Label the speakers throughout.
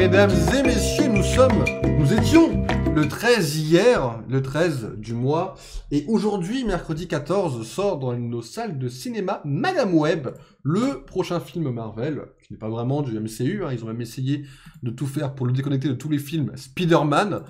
Speaker 1: Mesdames et messieurs, nous étions le 13 hier, le 13 du mois, et aujourd'hui, mercredi 14, sort dans nos salles de cinéma Madame Web, le prochain film Marvel, qui n'est pas vraiment du MCU, hein, ils ont même essayé de tout faire pour le déconnecter de tous les films Spider-Man.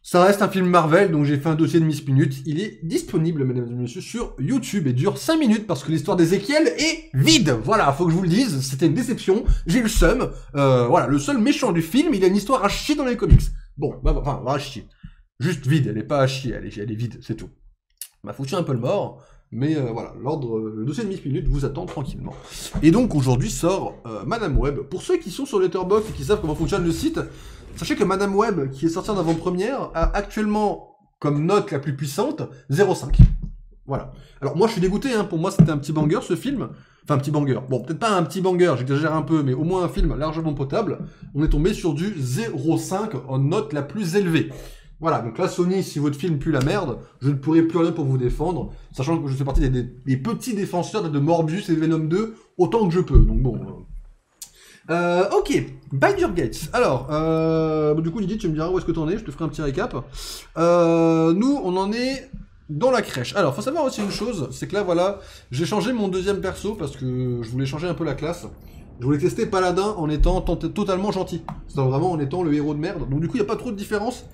Speaker 1: Ça reste un film Marvel, donc j'ai fait un dossier de Miss Minutes. Il est disponible, mesdames et messieurs, sur YouTube et dure 5 minutes parce que l'histoire d'Ézéchiel est vide. Voilà, faut que je vous le dise, c'était une déception. J'ai le seum. Voilà, le seul méchant du film, il a une histoire à chier dans les comics. Bon, enfin, à chier. Juste vide, elle est pas à chier, elle est vide, c'est tout. M'a foutu un peu le mort, mais voilà, le dossier de Miss Minutes vous attend tranquillement. Et donc aujourd'hui sort Madame Web. Pour ceux qui sont sur Letterboxd et qui savent comment fonctionne le site, sachez que Madame Web, qui est sortie en avant-première, a actuellement comme note la plus puissante 0,5. Voilà. Alors moi je suis dégoûté, hein, pour moi c'était un petit banger ce film. Enfin un petit banger. Bon, peut-être pas un petit banger, j'exagère un peu, mais au moins un film largement potable. On est tombé sur du 0,5 en note la plus élevée. Voilà, donc là, Sony, si votre film pue la merde, je ne pourrai plus rien pour vous défendre, sachant que je fais partie des petits défenseurs de Morbius et Venom 2, autant que je peux, donc bon. Ok, Baldur's Gate. Alors, du coup, Lydie, tu me diras où est-ce que t'en es, je te ferai un petit récap. Nous, on en est dans la crèche. Alors, faut savoir aussi une chose, c'est que là, voilà, j'ai changé mon deuxième perso, parce que je voulais changer un peu la classe. Je voulais tester Paladin en étant totalement gentil, c'est-à-dire vraiment en étant le héros de merde. Donc du coup, il n'y a pas trop de différence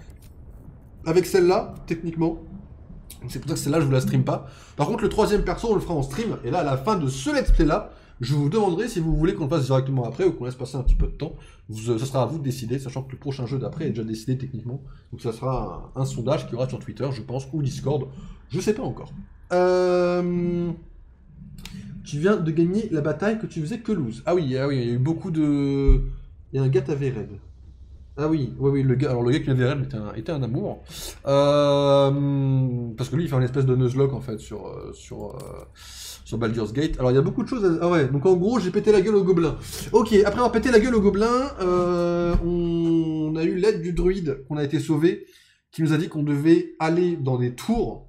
Speaker 1: avec celle-là, techniquement. C'est pour ça que celle-là, je vous la stream pas. Par contre, le troisième perso, on le fera en stream. Et là, à la fin de ce let's play-là, je vous demanderai si vous voulez qu'on le fasse directement après ou qu'on laisse passer un petit peu de temps. Ça sera à vous de décider, sachant que le prochain jeu d'après est déjà décidé techniquement. Donc ça sera un sondage qui aura sur Twitter, je pense, ou Discord. Je sais pas encore. Tu viens de gagner la bataille que tu faisais que lose. Ah oui, il y a eu beaucoup de... Il y a un gars t'avait raid. Ah oui, oui, le gars qui vient derrière était un amour. Parce que lui, il fait une espèce de Nuzlocke, en fait, sur Baldur's Gate. Alors, il y a beaucoup de choses Ah ouais, donc en gros, j'ai pété la gueule au gobelin. Ok, après avoir pété la gueule au gobelin, on a eu l'aide du druide, qu'on a été sauvé, qui nous a dit qu'on devait aller dans des tours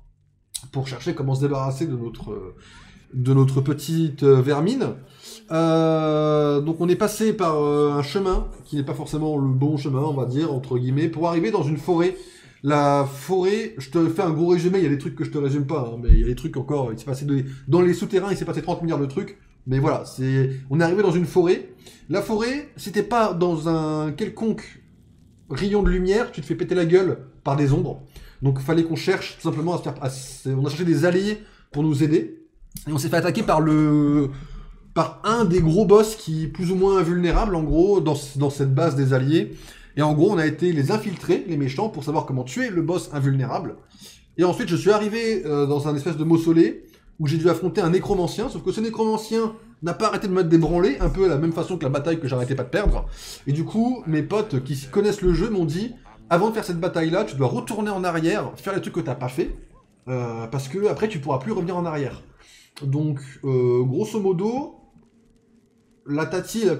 Speaker 1: pour chercher comment se débarrasser de notre petite vermine. Donc on est passé par un chemin qui n'est pas forcément le bon chemin, on va dire, entre guillemets, pour arriver dans une forêt. La forêt, je te fais un gros résumé, il y a des trucs que je te résume pas, hein, mais il y a des trucs encore, il s'est passé dans les souterrains, il s'est passé 30 milliards de trucs, mais voilà, on est arrivé dans une forêt. La forêt, si t'es pas dans un quelconque rayon de lumière, tu te fais péter la gueule par des ombres. Donc fallait qu'on cherche tout simplement à se faire... On a cherché des alliés pour nous aider, et on s'est fait attaquer par un des gros boss qui est plus ou moins invulnérable, en gros, dans cette base des alliés. Et en gros, on a été les infiltrer, les méchants, pour savoir comment tuer le boss invulnérable. Et ensuite, je suis arrivé dans un espèce de mausolée, où j'ai dû affronter un nécromancien, sauf que ce nécromancien n'a pas arrêté de me débranler, un peu à la même façon que la bataille que j'arrêtais pas de perdre. Et du coup, mes potes qui connaissent le jeu m'ont dit, avant de faire cette bataille-là, tu dois retourner en arrière, faire les trucs que t'as pas fait, parce que après tu pourras plus revenir en arrière. Donc, grosso modo, la Tati, là,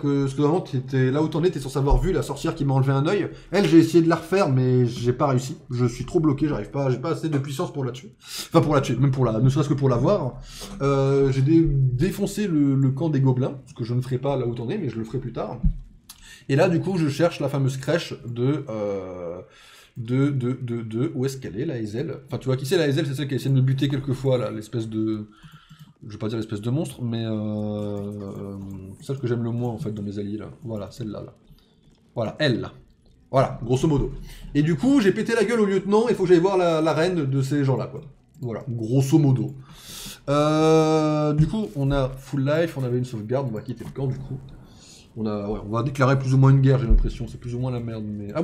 Speaker 1: là où t'en es, t'es censé avoir vu la sorcière qui m'a enlevé un œil. Elle, j'ai essayé de la refaire, mais j'ai pas réussi. Je suis trop bloqué, j'ai pas assez de puissance pour la tuer. Enfin, pour la tuer, même ne serait-ce que pour la voir. J'ai défoncé le camp des gobelins, ce que je ne ferai pas là où t'en es, mais je le ferai plus tard. Et là, du coup, je cherche la fameuse crèche où est-ce qu'elle est, la Hazel? Enfin, tu vois qui c'est, la Hazel? C'est celle qui a essayé de me buter quelques fois, là, l'espèce de... Je vais pas dire l'espèce de monstre, mais celle que j'aime le moins en fait dans mes alliés là. Voilà, celle-là. Là. Voilà, elle là. Voilà, grosso modo. Et du coup, j'ai pété la gueule au lieutenant, il faut que j'aille voir la reine de ces gens-là, quoi. Voilà, grosso modo. Du coup, on a full life, on avait une sauvegarde, on va quitter le camp du coup. On va déclarer plus ou moins une guerre, j'ai l'impression, c'est plus ou moins la merde. Mais... Ah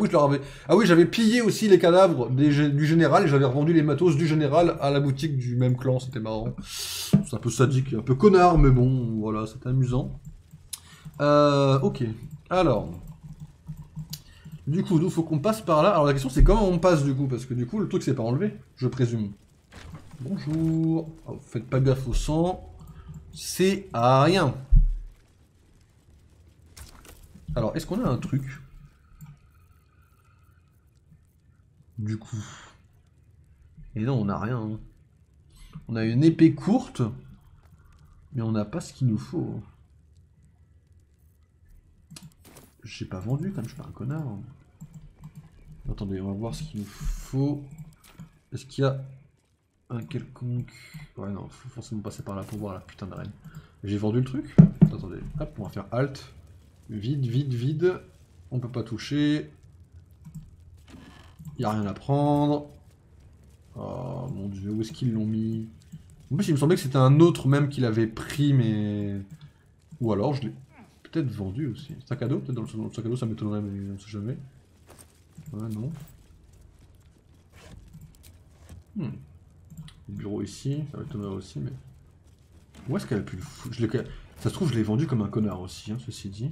Speaker 1: oui, j'avais pillé aussi les cadavres du général et j'avais revendu les matos du général à la boutique du même clan, c'était marrant. C'est un peu sadique, un peu connard, mais bon, voilà, c'était amusant. Ok, alors... Du coup, il faut qu'on passe par là. Alors la question c'est comment on passe du coup, parce que du coup le truc c'est pas enlevé, je présume. Bonjour, oh, faites pas gaffe au sang, c'est à rien. Alors, est-ce qu'on a un truc? Du coup. Et non, on n'a rien. Hein. On a une épée courte, mais on n'a pas ce qu'il nous faut. J'ai pas vendu, comme je suis pas un connard. Attendez, on va voir ce qu'il nous faut. Est-ce qu'il y a un quelconque... Ouais, non, faut forcément passer par là pour voir la putain d'arène. J'ai vendu le truc. Attendez, hop, on va faire Alt. Vide, vide, vide. On peut pas toucher. Y a rien à prendre. Oh mon dieu, où est-ce qu'ils l'ont mis? En plus, il me semblait que c'était un autre même qui l'avait pris, mais... Ou alors, je l'ai peut-être vendu aussi. Sac à dos? Peut-être dans le sac à dos, ça m'étonnerait, mais on sait jamais. Ouais, non. Le bureau ici, ça m'étonnerait aussi, mais... Où est-ce qu'elle a pu le foutre? Ça se trouve, je l'ai vendu comme un connard aussi, hein, ceci dit.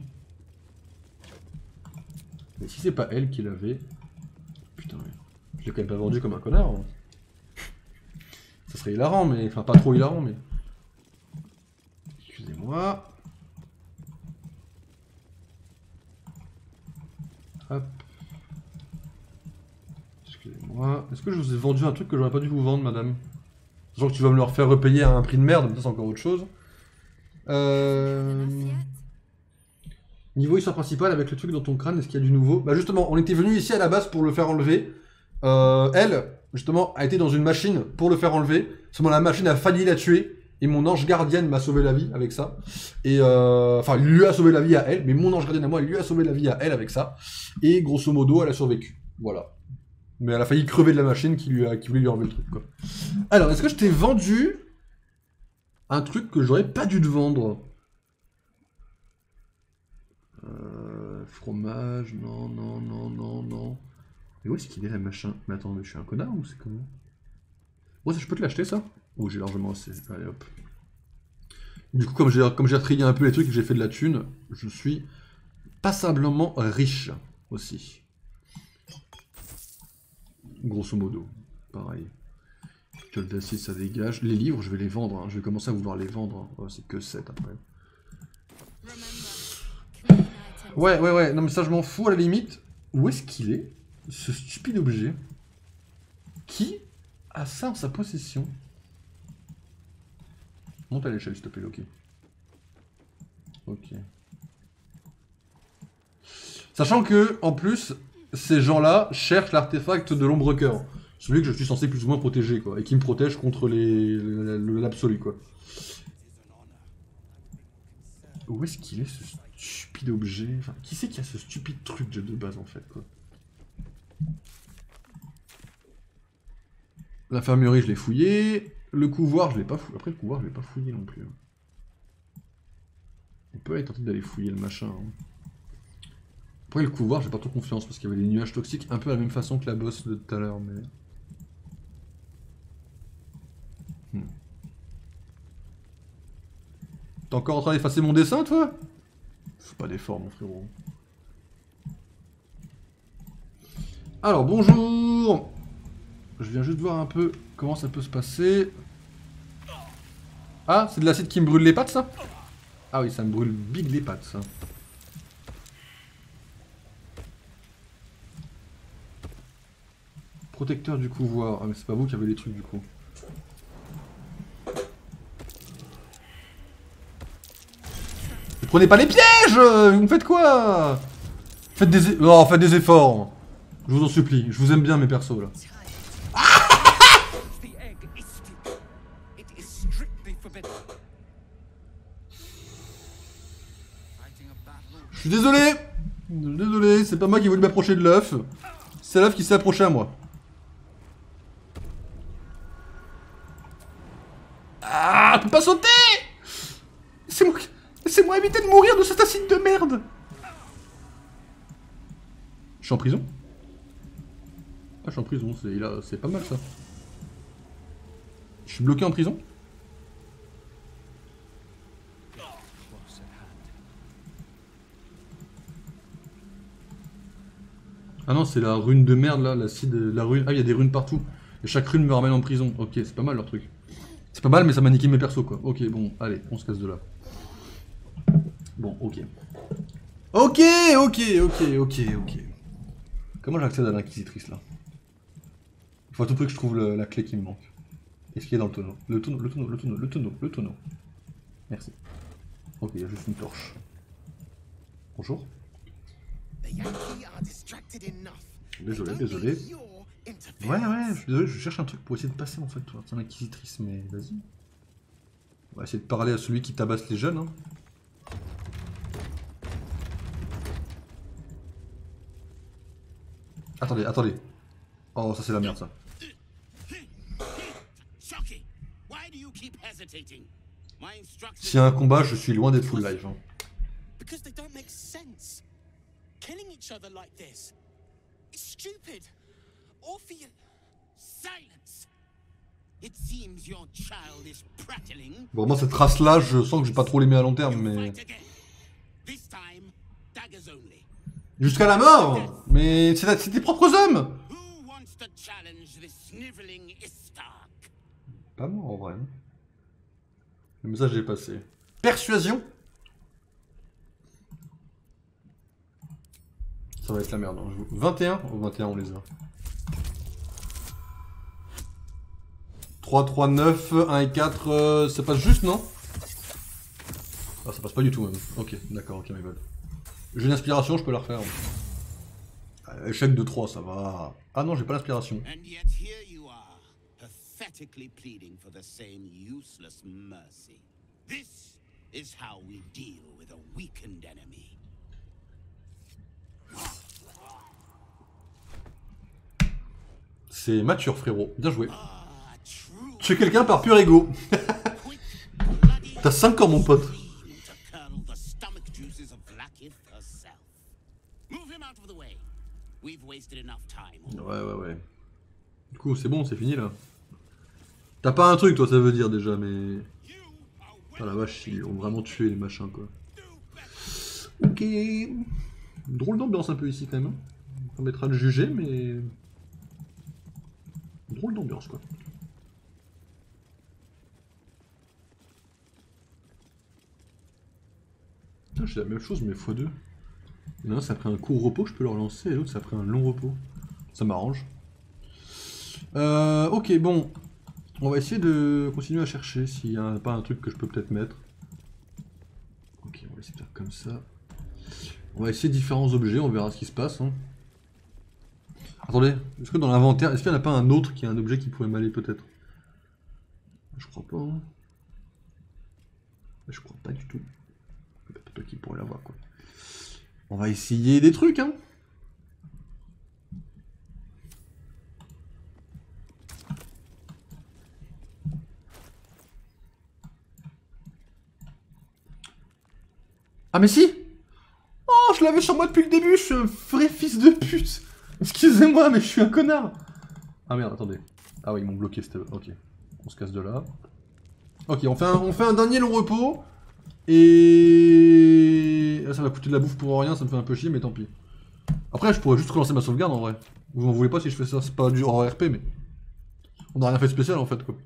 Speaker 1: Mais si c'est pas elle qui l'avait... Putain, mais... Je l'ai quand même pas vendu comme un connard. Hein. Ça serait hilarant, mais... Enfin, pas trop hilarant, mais... Excusez-moi. Hop. Excusez-moi. Est-ce que je vous ai vendu un truc que j'aurais pas dû vous vendre, madame? Sachant que tu vas me le refaire repayer à un prix de merde, mais ça c'est encore autre chose. Niveau histoire principale, avec le truc dans ton crâne, est-ce qu'il y a du nouveau? Bah justement, on était venu ici à la base pour le faire enlever. Elle, justement, a été dans une machine pour le faire enlever. Seulement la machine a failli la tuer. Et mon ange gardienne m'a sauvé la vie avec ça. Et enfin, il lui a sauvé la vie à elle, mais mon ange gardienne à moi, il lui a sauvé la vie à elle avec ça. Et grosso modo, elle a survécu. Voilà. Mais elle a failli crever de la machine qui voulait lui enlever le truc, quoi. Alors, est-ce que je t'ai vendu un truc que j'aurais pas dû te vendre? Fromage, non, non, non, non, non. Mais où est-ce qu'il est, la machin? Mais attends, mais je suis un connard ou c'est comment? Ouais, ça, je peux te l'acheter, ça? Oh, j'ai largement assez. Allez, hop. Du coup, comme j'ai retrié un peu les trucs et que j'ai fait de la thune, je suis passablement riche aussi. Grosso modo, pareil. Gueule d'acier, ça dégage. Les livres, je vais les vendre. Hein. Je vais commencer à vouloir les vendre. Hein. Oh, c'est que 7 après. Ouais. Non, mais ça, je m'en fous à la limite. Où est-ce qu'il est, ce stupide objet? Qui a ça en sa possession? Monte à l'échelle, s'il te plaît, Loki. Ok. Sachant que, en plus, ces gens-là cherchent l'artefact de l'ombre cœur. Celui que je suis censé plus ou moins protéger, quoi. Et qui me protège contre l'absolu, quoi. Où est-ce qu'il est, ce stupide objet? Enfin, qui c'est qui a ce stupide truc de base, en fait, quoi? L'infirmerie, je l'ai fouillé. Le couloir, je l'ai pas fouillé. Après, le couloir, je l'ai pas fouillé non plus. On peut aller tenter d'aller fouiller le machin. Hein. Après, le couloir, j'ai pas trop confiance parce qu'il y avait des nuages toxiques un peu à la même façon que la boss de tout à l'heure, mais. T'es encore en train d'effacer mon dessin, toi? Fais pas d'effort, mon frérot. Alors, bonjour! Je viens juste voir un peu comment ça peut se passer. Ah, c'est de l'acide qui me brûle les pattes, ça? Ah oui, ça me brûle big les pattes, ça. Protecteur du couloir. Ah, mais c'est pas vous qui avez les trucs, du coup. Ne prenez pas les pièges! Vous me faites quoi? Faites des efforts. Je vous en supplie. Je vous aime bien, mes persos, là. Je suis désolé. Désolé, c'est pas moi qui voulais m'approcher de l'œuf. C'est l'œuf qui s'est approché à moi. Ah, elle peut pas sauter! Laissez-moi éviter de mourir de cet acide de merde! Je suis en prison? Ah, je suis en prison, c'est pas mal ça. Je suis bloqué en prison? Ah non, c'est la rune de merde là, l'acide, la rune. Ah, il y a des runes partout. Et chaque rune me ramène en prison. Ok, c'est pas mal leur truc. C'est pas mal, mais ça m'a niqué mes persos quoi. Ok, bon, allez, on se casse de là. Bon, ok. Ok. Comment j'accède à l'inquisitrice là? Il faut à tout prix que je trouve la clé qui me manque. Qu'est-ce qu'il y a dans le tonneau? Le tonneau. Merci. Ok, il y a juste une torche. Bonjour. Désolé, désolé. Ouais, je suis désolé, je cherche un truc pour essayer de passer en fait, toi. C'est l'inquisitrice, mais vas-y. On va essayer de parler à celui qui tabasse les jeunes. Hein. Attendez, attendez. Oh, ça c'est la merde, ça. S'il y a un combat, je suis loin d'être full live. Hein. Bon, moi cette race-là, je sens que je vais pas trop l'aimer à long terme, mais... Jusqu'à la mort. Mais c'est tes propres hommes. Pas moi en vrai. Le message est passé. Persuasion. Ça va être la merde. Hein. 21 ou 21 on les a. 3, 3, 9, 1 et 4, ça passe juste, non? Ah, ça passe pas du tout, même. Ok, d'accord, ok, my bad. J'ai une inspiration, je peux la refaire. Échec de 3, ça va. Ah non, j'ai pas l'inspiration. C'est mature, frérot. Bien joué. Tuer quelqu'un par pur ego. T'as 5 ans, mon pote. Ouais. Du coup, c'est bon, c'est fini, là. T'as pas un truc, toi, ça veut dire, déjà, mais... Ah la vache, ils ont vraiment tué les machins, quoi. Ok. Drôle d'ambiance, un peu, ici, quand même. On permettra de juger, mais... Drôle d'ambiance, quoi. Putain, j'ai la même chose, mais x2. Il y en a un, ça a pris un court repos, je peux le relancer, et l'autre, ça a pris un long repos. Ça m'arrange. Ok, bon. On va essayer de continuer à chercher s'il n'y a pas un truc que je peux peut-être mettre. Ok, on va essayer de faire comme ça. On va essayer différents objets, on verra ce qui se passe. Hein. Attendez, est-ce que dans l'inventaire, est-ce qu'il n'y en a pas un autre qui a un objet qui pourrait m'aller peut-être? Je crois pas. Hein. Je crois pas du tout. Peut-être toi qui pourrais l'avoir, quoi. On va essayer des trucs, hein. Ah mais si! Oh, je l'avais sur moi depuis le début, je suis un vrai fils de pute! Excusez-moi, mais je suis un connard! Ah merde, attendez. Ah oui, ils m'ont bloqué, c'était... Ok. On se casse de là. Ok, on fait un dernier long repos. Et... Là, ça va coûter de la bouffe pour rien, ça me fait un peu chier, mais tant pis. Après, je pourrais juste relancer ma sauvegarde, en vrai. Vous m'en voulez pas si je fais ça, c'est pas du hors RP, mais... On a rien fait de spécial, en fait, quoi.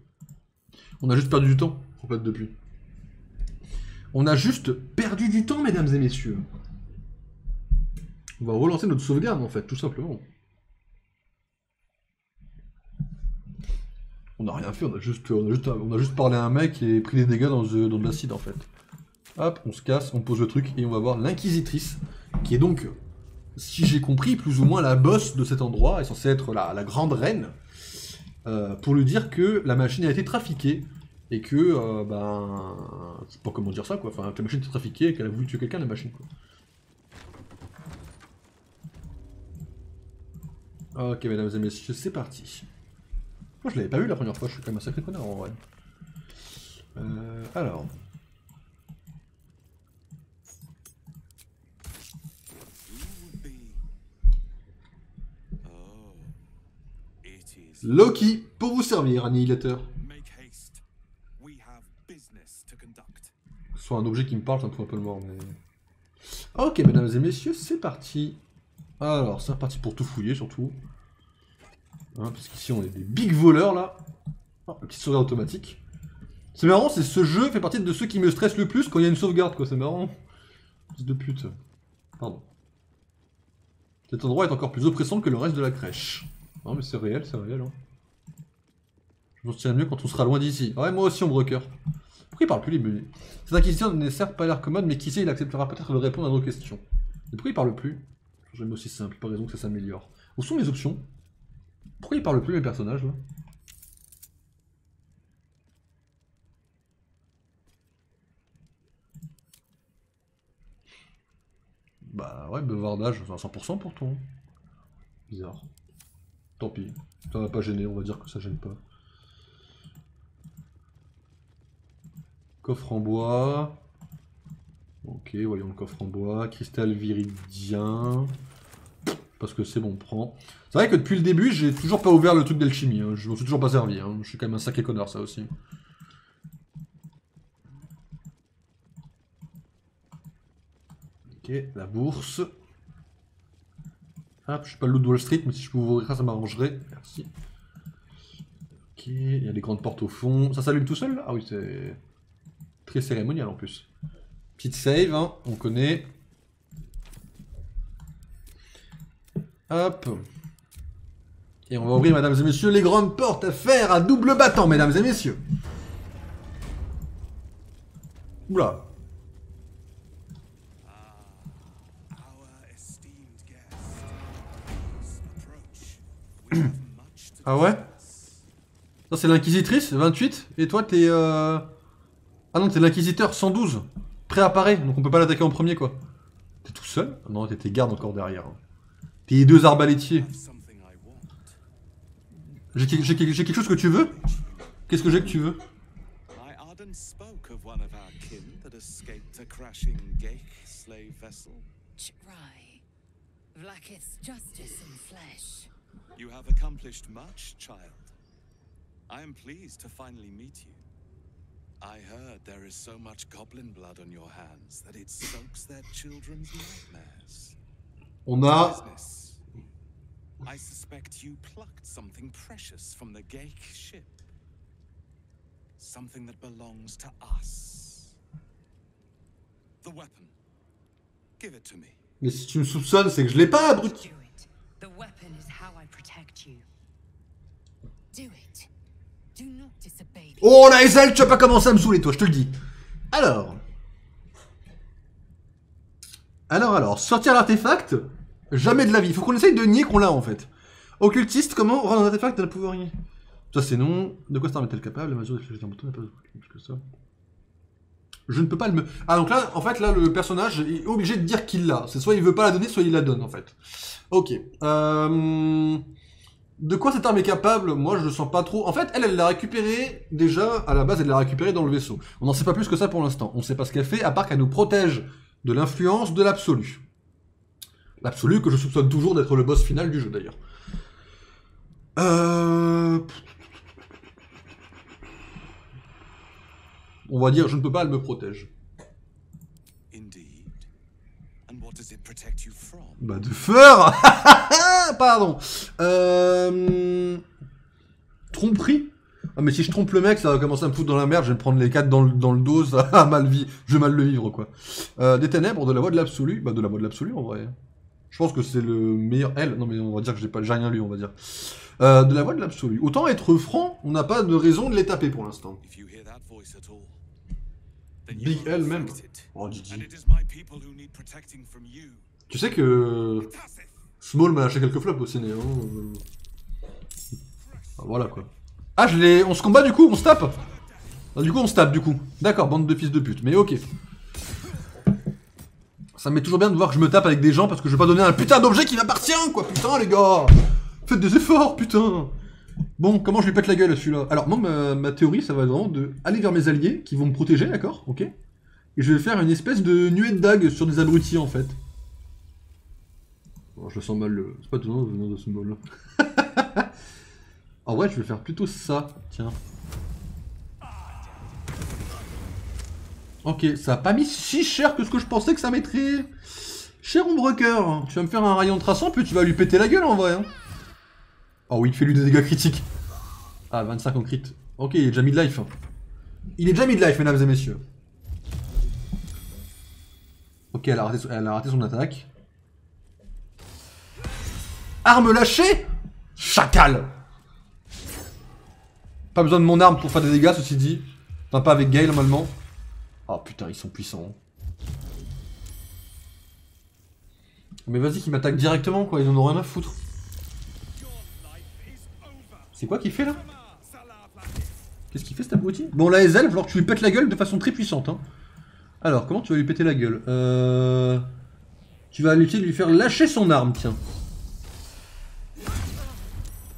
Speaker 1: On a juste perdu du temps, en fait, depuis. On a juste perdu du temps, mesdames et messieurs. On va relancer notre sauvegarde, en fait, tout simplement. On n'a rien fait, on a juste parlé à un mec et pris des dégâts dans de l'acide, en fait. Hop, on se casse, on pose le truc, et on va voir l'inquisitrice, qui est donc, si j'ai compris, plus ou moins la boss de cet endroit, est censée être la grande reine, pour lui dire que la machine a été trafiquée, et que, je sais pas comment dire ça, quoi, enfin, que la machine était trafiquée et qu'elle a voulu tuer quelqu'un, la machine, quoi. Ok, mesdames et messieurs, c'est parti. Moi, je l'avais pas vu la première fois, je suis quand même un sacré connard, en vrai. Alors... Loki, pour vous servir, annihilateur. Soit un objet qui me parle, ça me fout un peu le mort, mais... Ok, mesdames et messieurs, c'est parti. Alors, c'est parti pour tout fouiller, surtout. Hein, parce qu'ici, on est des big voleurs, là. Oh, une petite sauvegarde automatique. C'est marrant, ce jeu fait partie de ceux qui me stressent le plus quand il y a une sauvegarde, quoi, c'est marrant. Fils de pute. Pardon. Cet endroit est encore plus oppressant que le reste de la crèche. Non mais c'est réel, hein. Je m'en souviens mieux quand on sera loin d'ici. Ouais, moi aussi, Ombrecoeur. Pourquoi il parle plus les menus? Cette inquisition n'est certes pas l'air commode, mais qui sait, il acceptera peut-être de répondre à nos questions. Mais pourquoi il parle plus? J'aime aussi simple, pas raison que ça s'améliore. Où sont mes options? Pourquoi ils parlent plus mes personnages là? Bah ouais, bavardage, enfin 100% pour toi. Bizarre. Tant pis. Ça va pas gêner, on va dire que ça gêne pas. Coffre en bois. Ok, voyons le coffre en bois. Cristal viridien. Parce que c'est bon, on prend. C'est vrai que depuis le début, j'ai toujours pas ouvert le truc d'alchimie. Hein. Je m'en suis toujours pas servi. Hein. Je suis quand même un sacré connard, ça aussi. Ok, la bourse. Hop, je suis pas le loup de Wall Street, mais si je pouvais ouvrir ça, ça m'arrangerait. Merci. Ok, il y a des grandes portes au fond. Ça s'allume tout seul là? Ah oui, c'est très cérémonial en plus. Petite save, hein, on connaît. Hop. Et on va ouvrir, mesdames et messieurs, les grandes portes à fer à double battant, mesdames et messieurs. Oula. Ah ouais? Ça c'est l'inquisitrice, 28. Et toi t'es Ah non, t'es l'inquisiteur, 112. Préapparait, donc on peut pas l'attaquer en premier quoi. T'es tout seul? Non, t'es tes gardes encore derrière. T'es les deux arbalétiers. J'ai quelque chose que tu veux? Qu'est-ce que j'ai que tu veux?
Speaker 2: You have accomplished much, child. I am pleased to finally meet you. I heard there is so much goblin blood on your hands that it soaks their children's nightmares.
Speaker 1: On a...
Speaker 2: Business. I suspect you plucked something precious from the Geik ship. Something that belongs to us. The weapon. Give it to me.
Speaker 1: Mais si tu me soupçonnes, c'est que je l'ai pas, abruti.
Speaker 3: The weapon is how I protect you. Do it. Do not disobey.
Speaker 1: Oh la Ezel, tu vas pas commencer à me saouler toi, je te le dis. Alors, sortir l'artefact, jamais de la vie. Il faut qu'on essaye de nier qu'on l'a en fait. Occultiste, comment rendre un artefact d'un pouvoir nier? Ça c'est non. De quoi Storm est-elle capable? La mesure de un bouton n'est pas plus que ça. Je ne peux pas le me... Ah donc là, en fait, là, le personnage est obligé de dire qu'il l'a. C'est soit il veut pas la donner, soit il la donne, en fait. Ok. De quoi cette arme est capable? Moi, je le sens pas trop. En fait, elle l'a récupérée, déjà, à la base, elle l'a récupérée dans le vaisseau. On n'en sait pas plus que ça pour l'instant. On sait pas ce qu'elle fait, à part qu'elle nous protège de l'influence de l'absolu. L'absolu que je soupçonne toujours d'être le boss final du jeu, d'ailleurs. On va dire, je ne peux pas, elle me protège. Bah de feur. Pardon. Tromperie. Ah mais si je trompe le mec, ça va commencer à me foutre dans la merde, je vais me prendre les 4 dans le dos, ça va mal vivre, je vais mal le vivre quoi. Des ténèbres, de la voix de l'absolu. Bah de la voix de l'absolu en vrai. Je pense que c'est le meilleur... Elle, non mais on va dire que j'ai rien lu, on va dire. De la voix de l'absolu. Autant être franc, on n'a pas de raison de les taper pour l'instant. Big L même. Oh Didi. Tu sais que... Small m'a lâché quelques flops au ciné. Hein. Ah, voilà quoi. Ah je l'ai... On se combat du coup, on se tape. Ah, du coup on se tape du coup. D'accord, bande de fils de pute, mais ok. Ça me met toujours bien de voir que je me tape avec des gens parce que je vais pas donner un putain d'objet qui m'appartient quoi, putain les gars. Faites des efforts, putain. Bon, comment je lui pète la gueule à celui-là? Alors moi, ma théorie, ça va être vraiment de aller vers mes alliés qui vont me protéger, d'accord? Ok? Et je vais faire une espèce de nuée de dagues sur des abrutis en fait. Bon, je le sens mal, c'est pas tout venant de ce mot-là. En vrai, je vais faire plutôt ça, tiens. Ok, ça a pas mis si cher que ce que je pensais que ça mettrait. Cher Ombrecoeur, tu vas me faire un rayon traçant, puis tu vas lui péter la gueule en vrai. Hein. Oh oui, fais-lui des dégâts critiques. Ah, 25 en crit. Ok, il est déjà mid-life. Il est déjà mid-life, mesdames et messieurs. Ok, elle a raté son attaque. Arme lâchée. Chacal. Pas besoin de mon arme pour faire des dégâts, ceci dit. Enfin, pas avec Gale, normalement. Oh putain, ils sont puissants. Mais vas-y, qu'ils m'attaquent directement, quoi. Ils en ont rien à foutre. C'est quoi qu'il fait là? Qu'est-ce qu'il fait cet abruti? Bon, la Hazel, il va falloir que tu lui pètes la gueule de façon très puissante. Hein. Alors, comment tu vas lui péter la gueule? Tu vas essayer de lui faire lâcher son arme, tiens.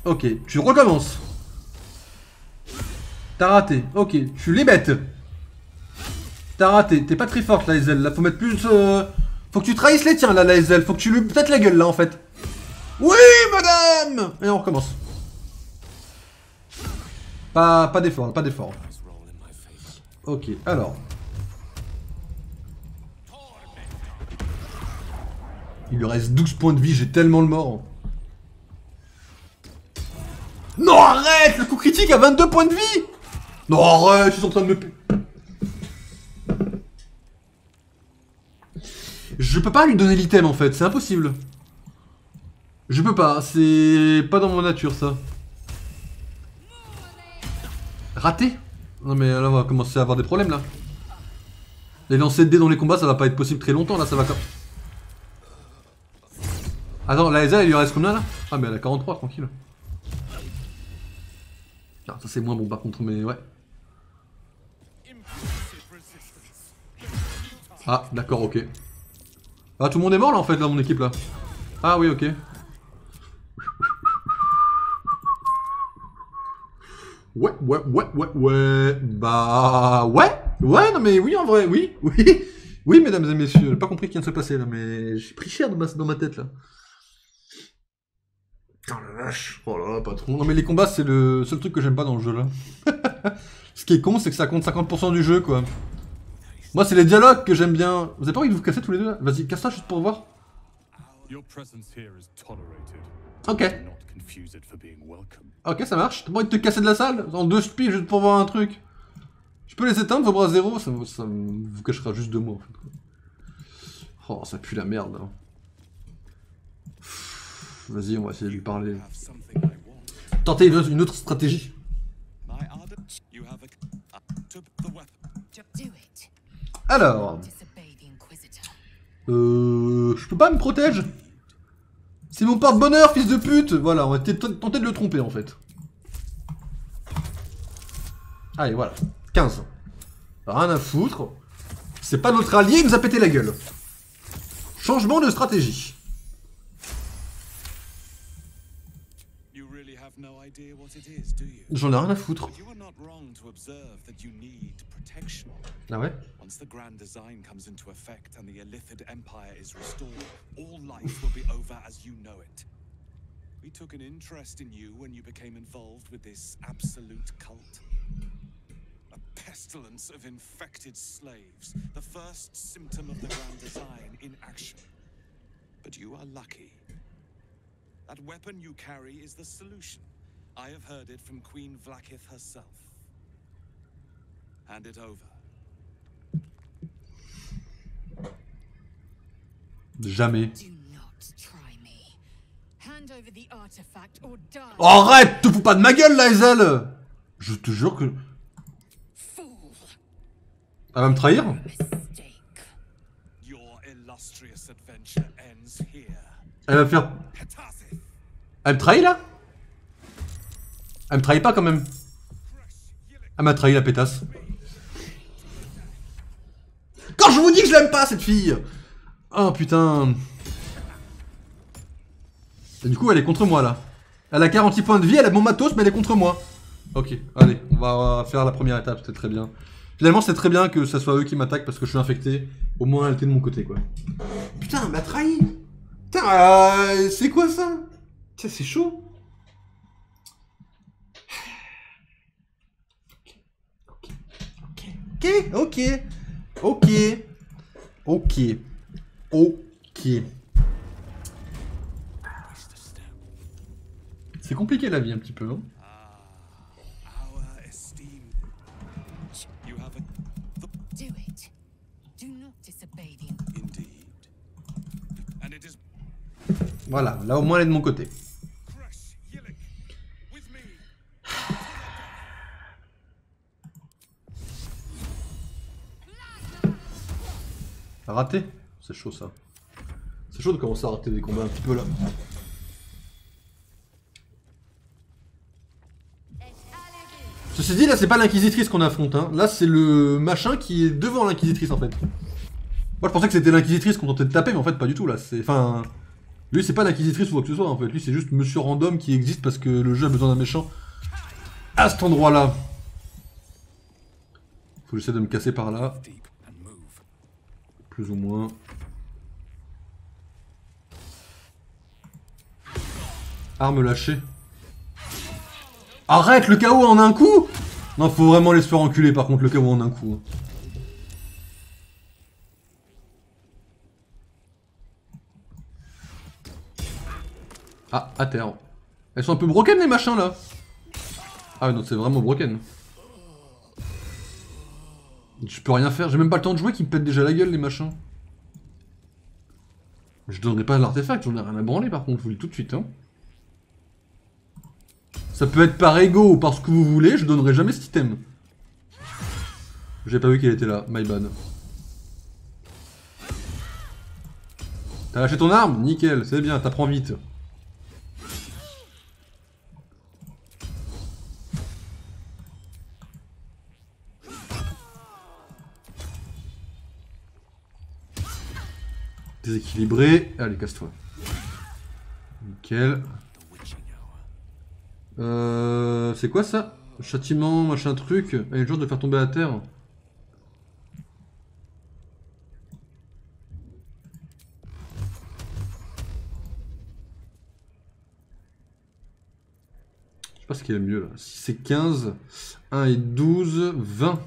Speaker 1: Ok, tu recommences. T'as raté. Ok, tu les bêtes. T'as raté. T'es pas très forte, la Hazel. Là, faut mettre plus... Faut que tu trahisses les tiens, là, la Hazel. Faut que tu lui pètes la gueule, là, en fait. Oui, madame! Et on recommence. Pas d'effort, pas d'effort. Ok, alors. Il lui reste 12 points de vie, j'ai tellement le mort. Non, arrête! Le coup critique a 22 points de vie! Non, arrête, je suis en train de me... Je peux pas lui donner l'item, en fait, c'est impossible. Je peux pas, c'est pas dans mon nature, ça. Raté? Non mais là on va commencer à avoir des problèmes là. Les lancers de dés dans les combats ça va pas être possible très longtemps là, ça va comme... Attends, la Hazel elle lui reste combien là? Ah mais elle a 43 tranquille. Ah, ça c'est moins bon par contre mais ouais. Ah d'accord ok. Ah tout le monde est mort là en fait là mon équipe là. Ah oui ok. Ouais. Bah ouais. Ouais, non mais oui en vrai, oui. Oui, mesdames et messieurs, j'ai pas compris ce qui vient de se passer là, mais j'ai pris cher dans ma tête là. Oh la vache. Oh là là, patron. Non mais les combats c'est le seul truc que j'aime pas dans le jeu là. Ce qui est con c'est que ça compte 50% du jeu quoi. Moi c'est les dialogues que j'aime bien. Vous avez pas envie de vous casser tous les deux là? Vas-y, casse-toi juste pour voir. Ok. Ok, ça marche. T'as pas envie de te casser de la salle? En 2 spies juste pour voir un truc. Je peux les éteindre, vos bras zéro? Ça vous cachera juste 2 mots en fait. Oh, ça pue la merde. Hein. Vas-y, on va essayer de lui parler. Tentez une autre stratégie. Alors. Je peux pas me protéger? C'est mon porte-bonheur, fils de pute! Voilà, on va tenter de le tromper en fait. Allez, voilà. 15. Rien à foutre. C'est pas notre allié, il nous a pété la gueule. Changement de stratégie. J'en ai rien à foutre. Ah ouais?
Speaker 2: Once the grand design comes into effect and the Illithid Empire is restored, all life will be over as you know it. We took an interest in you when you became involved with this absolute cult. A pestilence of infected slaves, the first symptom of the grand design in action. But you are lucky. That weapon you carry is the solution. I have heard it from Queen Vlaakith herself. Hand it over.
Speaker 1: Jamais. Oh, arrête! Te fous pas de ma gueule, la Hazel! Je te jure que... Elle va me trahir? Elle va faire... Elle me trahit, là? Elle me trahit pas, quand même. Elle m'a trahi, la pétasse. Quand je vous dis que je l'aime pas, cette fille! Oh putain. Et du coup elle est contre moi là. Elle a 46 points de vie, elle a mon matos mais elle est contre moi. Ok, allez, on va faire la première étape, c'était très bien. Finalement c'est très bien que ça soit eux qui m'attaquent parce que je suis infecté. Au moins elle était de mon côté quoi. Putain, elle m'a trahi. Putain, c'est quoi ça? Tiens, c'est chaud. Ok. C'est compliqué la vie un petit peu, hein. Voilà, là au moins elle est de mon côté. Raté? C'est chaud ça. C'est chaud de commencer à arrêter des combats un petit peu là. Ceci dit, là c'est pas l'inquisitrice qu'on affronte, hein. Là c'est le machin qui est devant l'inquisitrice en fait. Moi je pensais que c'était l'inquisitrice qu'on tentait de taper, mais en fait pas du tout là. Enfin, lui c'est pas l'inquisitrice ou quoi que ce soit en fait. Lui c'est juste monsieur random qui existe parce que le jeu a besoin d'un méchant à cet endroit là. Faut que j'essaie de me casser par là. Plus ou moins. Arme lâchée. Arrête le KO en un coup! Non, faut vraiment les se faire enculer par contre le KO en un coup. Ah, à terre. Elles sont un peu broken les machins là. Ah non, c'est vraiment broken. Je peux rien faire, j'ai même pas le temps de jouer qu'ils me pètent déjà la gueule les machins. Je donnerai pas l'artefact, j'en ai rien à branler par contre, je vous le dis tout de suite hein. Ça peut être par ego ou par ce que vous voulez, je donnerai jamais cet item. J'ai pas vu qu'elle était là, my bad. T'as lâché ton arme? Nickel, c'est bien, t'apprends vite. Déséquilibré, allez casse-toi. Nickel. C'est quoi ça? Châtiment, machin truc. Elle est genre de faire tomber à terre. Je sais pas ce qui est le mieux là. Si c'est 15, 1 et 12, 20.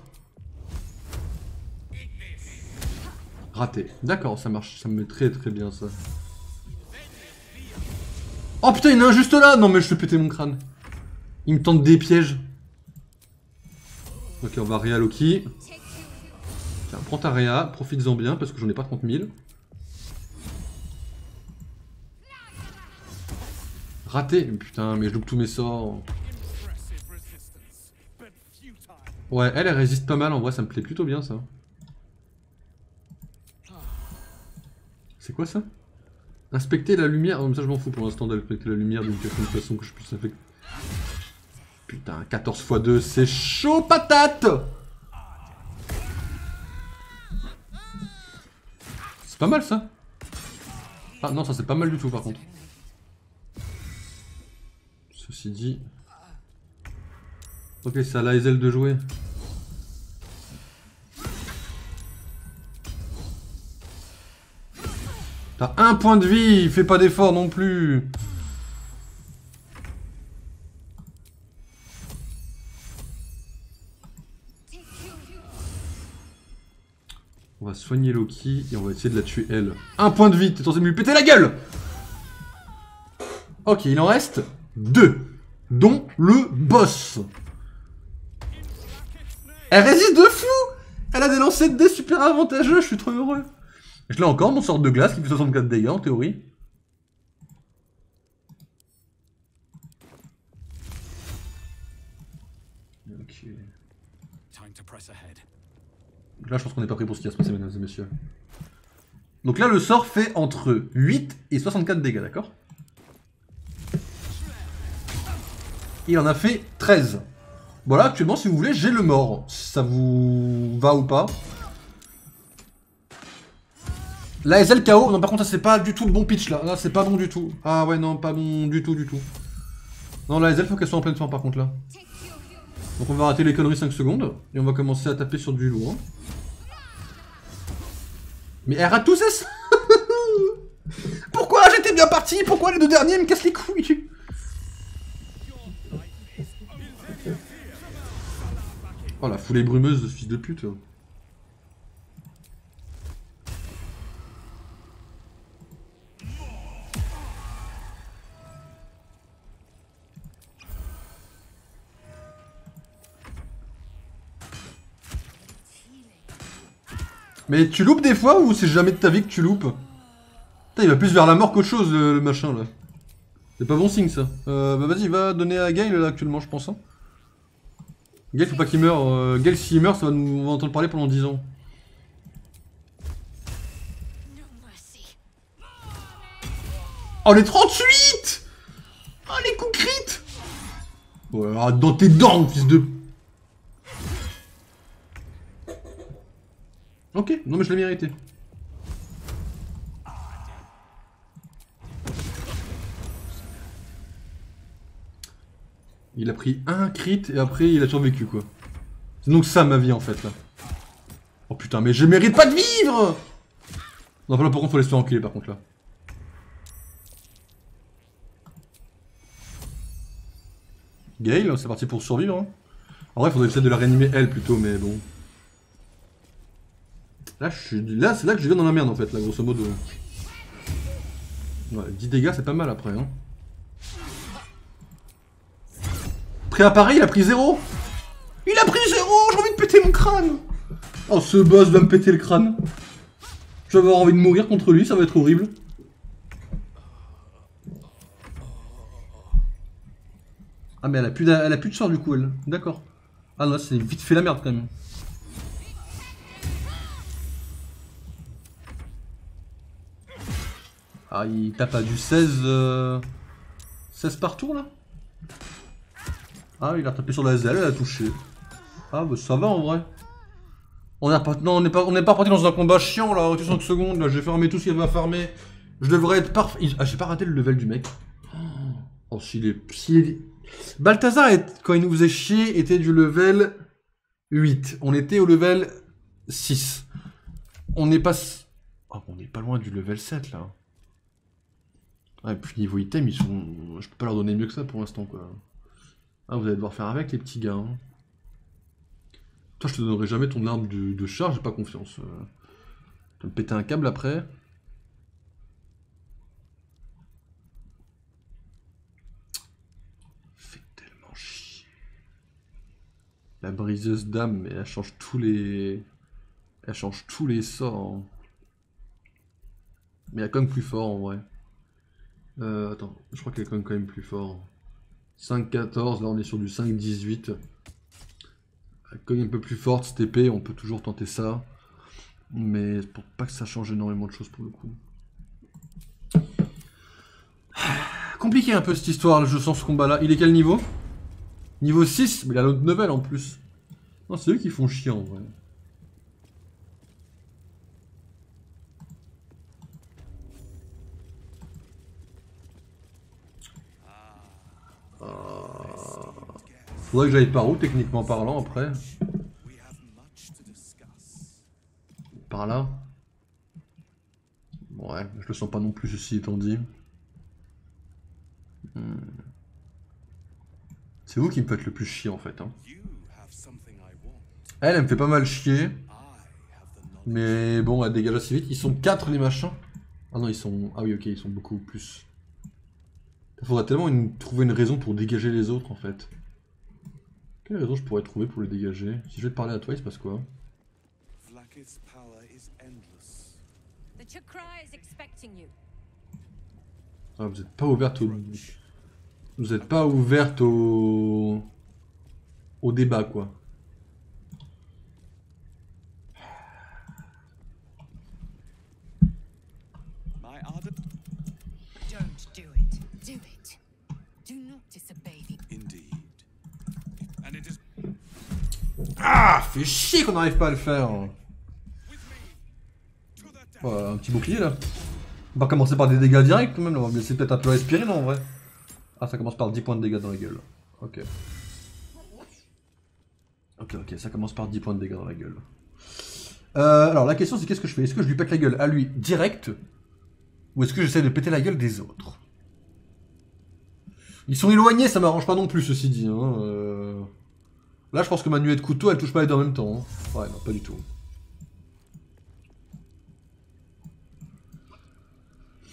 Speaker 1: Raté. D'accord, ça marche. Ça me met très très bien ça. Oh putain, il y en a un juste là! Non mais je vais péter mon crâne. Il me tente des pièges. Ok, on va Réa Loki. Tiens, prends ta Réa, profites-en bien parce que j'en ai pas 30 000. Raté! Putain, mais je loupe tous mes sorts. Ouais, elle résiste pas mal en vrai, ça me plaît plutôt bien ça. C'est quoi ça? Inspecter la lumière. Oh, ça je m'en fous pour l'instant d'inspecter la lumière d'une quelconque façon que je puisse infecter. Putain, 14 x 2, c'est chaud patate! C'est pas mal ça? Ah non, ça c'est pas mal du tout par contre. Ceci dit... Ok, c'est à l'Aezel de jouer. T'as un point de vie, fais pas d'effort non plus. On va soigner Loki et on va essayer de la tuer elle. Un point de vie, t'es censé lui péter la gueule. Ok, il en reste 2, dont le boss. Elle résiste de fou. Elle a des lancers de dés super avantageux, je suis trop heureux. Je l'ai encore, mon sort de glace qui fait 64 dégâts en théorie. Ok. Là, je pense qu'on n'est pas prêt pour ce qui va se passer, mesdames et messieurs. Donc là, le sort fait entre 8 et 64 dégâts, d'accord? Il en a fait 13. Voilà, actuellement, si vous voulez, j'ai le mort. Ça vous va ou pas? La SL KO, non par contre ça c'est pas du tout le bon pitch là, c'est pas bon du tout. Ah ouais non, pas bon du tout. Non la SL faut qu'elle soit en pleine forme par contre là. Donc on va rater les conneries 5 secondes, et on va commencer à taper sur du lourd. Mais elle rate tous ces... Pourquoi j'étais bien parti? Pourquoi les deux derniers me cassent les couilles? Oh la foulée brumeuse de ce fils de pute. Mais tu loupes des fois ou c'est jamais de ta vie que tu loupes? Putain, il va plus vers la mort qu'autre chose le machin là. C'est pas bon signe ça. Bah vas-y, va donner à Gale là actuellement je pense. Hein. Gale faut pas qu'il meure. Gale s'il meurt, on va entendre parler pendant 10 ans. Oh, les 38! Oh, les coups crit! Ouais, alors, dans tes dents, fils de... Ok, non mais je l'ai mérité. Il a pris un crit et après il a survécu quoi. C'est donc ça ma vie en fait là. Oh putain mais je mérite pas de vivre. Non là par contre faut laisser enculer par contre là. Gale, c'est parti pour survivre hein. En vrai faudrait essayer de la réanimer elle plutôt mais bon. Là, là c'est là que je viens dans la merde en fait là grosso modo. Ouais, 10 dégâts c'est pas mal après hein. Préappareil il a pris 0. Il a pris 0. J'ai envie de péter mon crâne. Oh ce boss va me péter le crâne. Je vais avoir envie de mourir contre lui, ça va être horrible. Ah mais elle a plus de sort du coup elle. D'accord. Ah non c'est vite fait la merde quand même. Ah il tape à du 16... 16 par tour là. Ah il a tapé sur la zèle, elle a touché. Ah bah ça va en vrai. On n'est pas parti dans un combat chiant là, 5 secondes, là j'ai farmé tout ce qu'il y avait à farmer. Je devrais être parfait. Ah j'ai pas raté le level du mec. Oh s'il est... Balthazar, quand il nous faisait chier, était du level 8. On était au level 6. On n'est pas... Oh, on n'est pas loin du level 7 là. Ah, et puis niveau item, ils sont... Je peux pas leur donner mieux que ça pour l'instant quoi. Ah vous allez devoir faire avec les petits gars. Hein. Toi je te donnerai jamais ton arme de charge, j'ai pas confiance. Tu vas me péter un câble après. La briseuse d'âme, mais elle change tous les... Elle change tous les sorts. Hein. Mais elle est quand même plus fort en vrai. Attends, je crois qu'elle est quand même plus fort. 5-14, là on est sur du 5-18. Elle est quand même un peu plus forte cette épée, on peut toujours tenter ça. Mais pour pas que ça change énormément de choses pour le coup. Compliqué un peu cette histoire, je sens ce combat là. Il est quel niveau? Niveau 6, mais il a l'autre nouvelle en plus. Non, c'est eux qui font chier en vrai. Faudrait que j'aille par où, techniquement parlant, après. Par là. Ouais, je le sens pas non plus, ceci étant dit. C'est vous qui me faites le plus chier en fait. Hein. Elle me fait pas mal chier. Mais bon, elle dégage assez vite. Ils sont 4 les machins. Ah non, ils sont... Ah oui, ok, ils sont beaucoup plus. Il faudrait tellement trouver une raison pour dégager les autres en fait. Quelle raison je pourrais trouver pour les dégager? Si je vais te parler à toi, il se passe quoi? Ah, vous êtes pas ouverte au... Vous êtes pas ouverte au... Au débat quoi. Ah, fait chier qu'on n'arrive pas à le faire. Oh, un petit bouclier là. On va commencer par des dégâts directs quand même, on va me laisser peut-être un peu respirer non en vrai. Ah ça commence par 10 points de dégâts dans la gueule. Ok. Ok, ça commence par 10 points de dégâts dans la gueule. Alors la question c'est qu'est-ce que je fais? Est-ce que je lui pète la gueule à lui direct? Ou est-ce que j'essaie de péter la gueule des autres? Ils sont éloignés, ça m'arrange pas non plus ceci dit. Hein. Là je pense que ma nuée de couteau elle touche pas les deux en même temps. Hein. Ouais non pas du tout.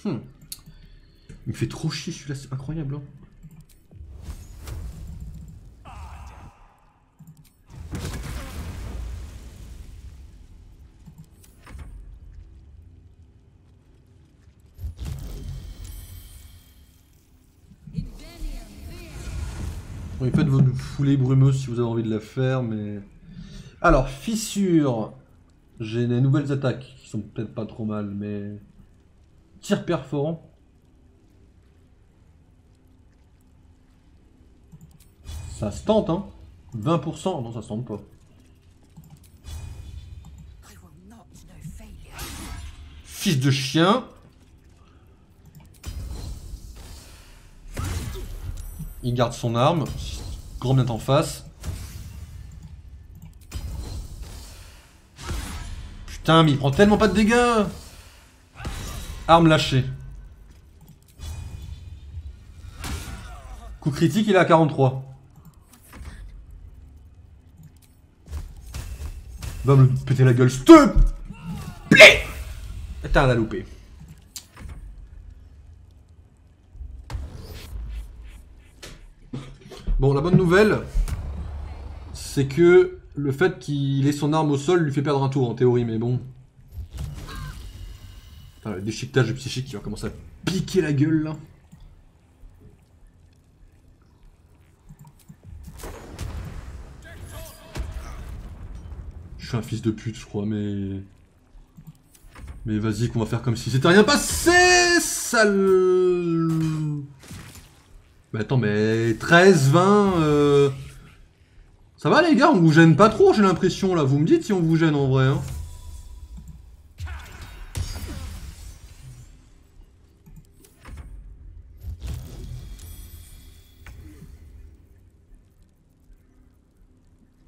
Speaker 1: Il me fait trop chier celui-là, c'est incroyable. Hein. Oui, faites votre foulée brumeuse si vous avez envie de la faire, mais... Alors, fissure. J'ai des nouvelles attaques qui sont peut-être pas trop mal, mais... Tir perforant. Ça se tente, hein. 20%, non, ça se tente pas.
Speaker 3: I will not know failure.
Speaker 1: Fils de chien. Il garde son arme. Grand bien en face. Putain, mais il prend tellement pas de dégâts. Arme lâchée. Coup critique, il est à 43. Va me péter la gueule, s'il te plaît. Putain, elle a loupé. Bon, la bonne nouvelle, c'est que le fait qu'il ait son arme au sol lui fait perdre un tour en théorie, mais bon. Putain, le déchiquetage psychique qui va commencer à piquer la gueule là. Je suis un fils de pute, je crois, mais... Mais vas-y, qu'on va faire comme si c'était rien passé, sale... Mais attends, mais 13, 20... Ça va les gars, on vous gêne pas trop, j'ai l'impression, là. Vous me dites si on vous gêne en vrai, hein.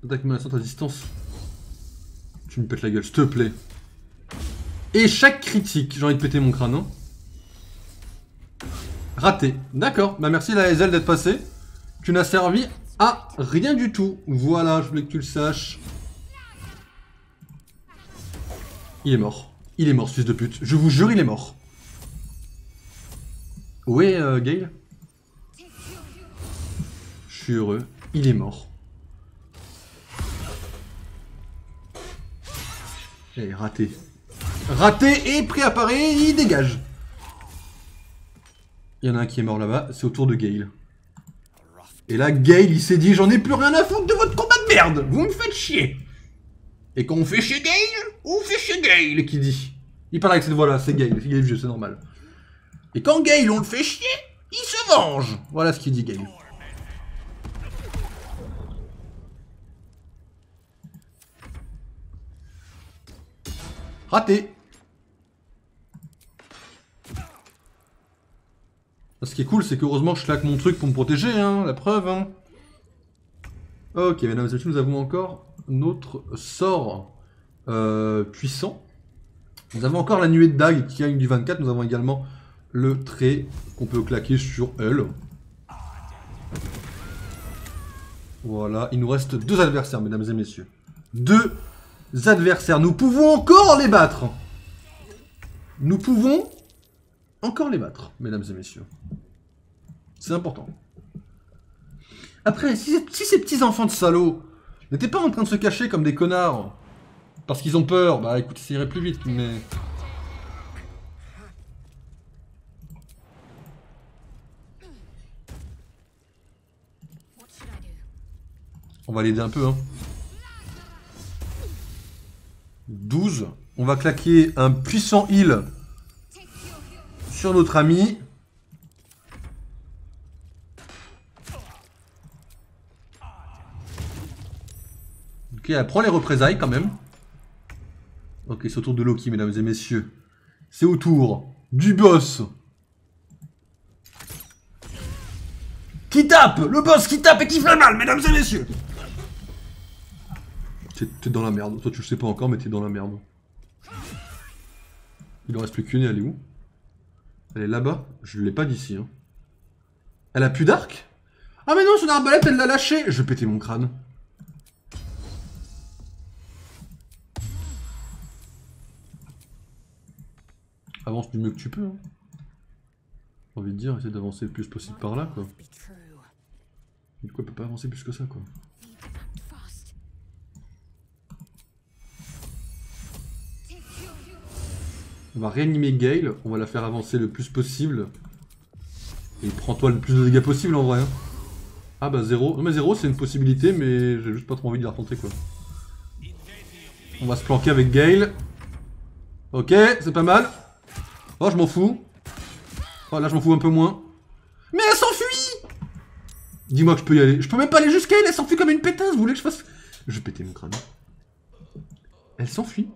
Speaker 1: Attaque menaçante à distance. Tu me pètes la gueule, s'il te plaît. Échec critique, j'ai envie de péter mon crâne, hein. Raté. D'accord, bah merci la Hazel d'être passé. Tu n'as servi à rien du tout. Voilà, je voulais que tu le saches. Il est mort. Il est mort, ce fils de pute. Je vous jure, il est mort. Ouais, Gale. Je suis heureux. Il est mort. Eh, raté. Raté et prêt à parer, il dégage. Il y en a un qui est mort là-bas, c'est au tour de Gale. Et là, Gale, il s'est dit, j'en ai plus rien à foutre de votre combat de merde. Vous me faites chier. Et quand on fait chier Gale, on fait chier Gale, qui dit. Il parle avec cette voix-là, c'est Gale, il est vieux, c'est normal. Et quand Gale, on le fait chier, il se venge. Voilà ce qu'il dit, Gale. Raté. Ce qui est cool, c'est qu'heureusement je claque mon truc pour me protéger, hein, la preuve. Hein. Ok, mesdames et messieurs, nous avons encore notre sort puissant. Nous avons encore la nuée de dague qui gagne du 24. Nous avons également le trait qu'on peut claquer sur elle. Voilà, il nous reste 2 adversaires, mesdames et messieurs. 2 adversaires. Nous pouvons encore les battre. Nous pouvons encore les battre, mesdames et messieurs. C'est important. Après, si ces petits enfants de salauds n'étaient pas en train de se cacher comme des connards parce qu'ils ont peur, bah écoute, ça irait plus vite, mais... On va l'aider un peu, hein. 12. On va claquer un puissant heal sur notre ami. Ok, elle prend les représailles quand même. Ok, c'est au tour de Loki, mesdames et messieurs. C'est au tour du boss. Qui tape! Le boss qui tape et qui fait mal, mesdames et messieurs! T'es dans la merde. Toi, tu le sais pas encore, mais t'es dans la merde. Il en reste plus qu'une et elle est où? Elle est là-bas. Je l'ai pas d'ici. Hein. Elle a plus d'arc? Ah mais non, son arbalète, elle l'a lâché. Je vais péter mon crâne. Avance du mieux que tu peux. Hein. J'ai envie de dire, essaie d'avancer le plus possible par là, quoi. Du coup, elle peut pas avancer plus que ça, quoi. On va réanimer Gale, on va la faire avancer le plus possible. Et prends-toi le plus de dégâts possible en vrai. Hein. Ah bah 0. Non mais 0 c'est une possibilité, mais j'ai juste pas trop envie de la retenter quoi. On va se planquer avec Gale. Ok, c'est pas mal. Oh, je m'en fous. Oh là, je m'en fous un peu moins. Mais elle s'enfuit! Dis-moi que je peux y aller. Je peux même pas aller jusqu'à elle, elle s'enfuit comme une pétasse. Vous voulez que je fasse... Je vais péter mon crâne. Elle s'enfuit.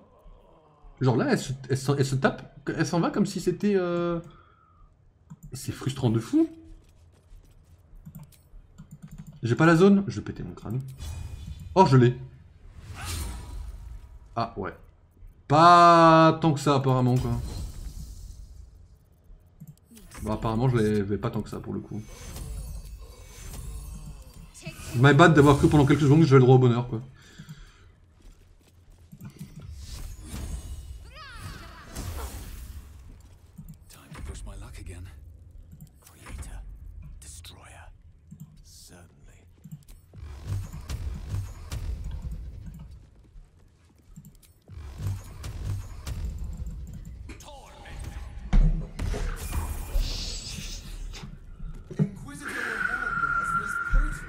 Speaker 1: Genre là, elle se tape. Elle s'en va comme si c'était... C'est frustrant de fou. J'ai pas la zone. Je vais péter mon crâne. Oh, je l'ai. Ah, ouais. Pas tant que ça, apparemment, quoi. Bon, apparemment, je l'avais pas tant que ça, pour le coup. My bad d'avoir cru pendant quelques secondes que j'avais le droit au bonheur, quoi.
Speaker 2: Time to push my luck again. Creator, destroyer, certainly.
Speaker 4: Inquisitor Warbears was potent.